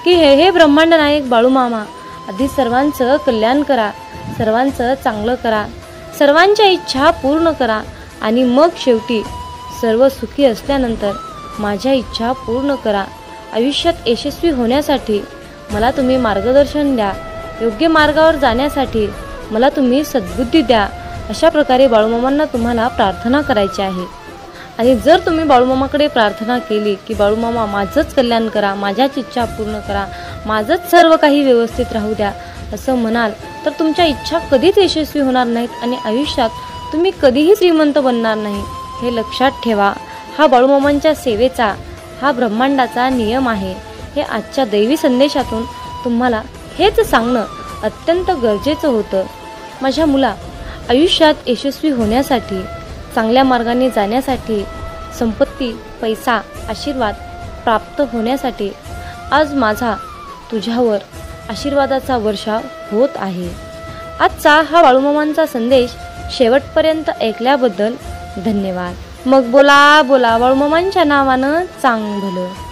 की हे ब्रह्मांड नायक बाळूमामा, आधी सर्वांचं कल्याण करा, सर्वांचं चांगलं करा, सर्वांच्या इच्छा पूर्ण करा आणि मग शेवटी सर्व सुखी असल्यानंतर माझ्या इच्छा पूर्ण करा. आयुष्यात यशस्वी होण्यासाठी मला तुम्ही मार्गदर्शन द्या, योग्य मार्गावर जाण्यासाठी मला तुम्ही सद्बुद्धी द्या. अशा प्रकारे बाळूमामांना तुम्हाला प्रार्थना करायची आहे. आणि जर तुम्ही बाळूमामाकडे प्रार्थना केली की बाळूमामा माझंच कल्याण करा, माझ्याच इच्छा पूर्ण करा, माझंच सर्व काही व्यवस्थित राहू द्या असं म्हणाल तर तुमच्या इच्छा कधीच यशस्वी होणार नाहीत आणि आयुष्यात तुम्ही कधीही श्रीमंत बनणार नाही, हे लक्षात ठेवा. हा बाळूमामांच्या सेवेचा, हा ब्रह्मांडाचा नियम आहे. हे आजच्या दैवी संदेशातून तुम्हाला हेच सांगणं अत्यंत गरजेचं होतं. माझ्या मुला, आयुष्यात यशस्वी होण्यासाठी, चांगल्या मार्गाने जाण्यासाठी संपत्ती पैसा आशीर्वाद प्राप्त होण्यासाठी आज माझा तुझ्यावर आशीर्वादाचा वर्षाव होत आहे. आजचा हा बाळूमामांचा संदेश शेवटपर्यंत ऐकल्याबद्दल धन्यवाद. मग बोला बोला बाळूमामांच्या नावानं चांग भलं.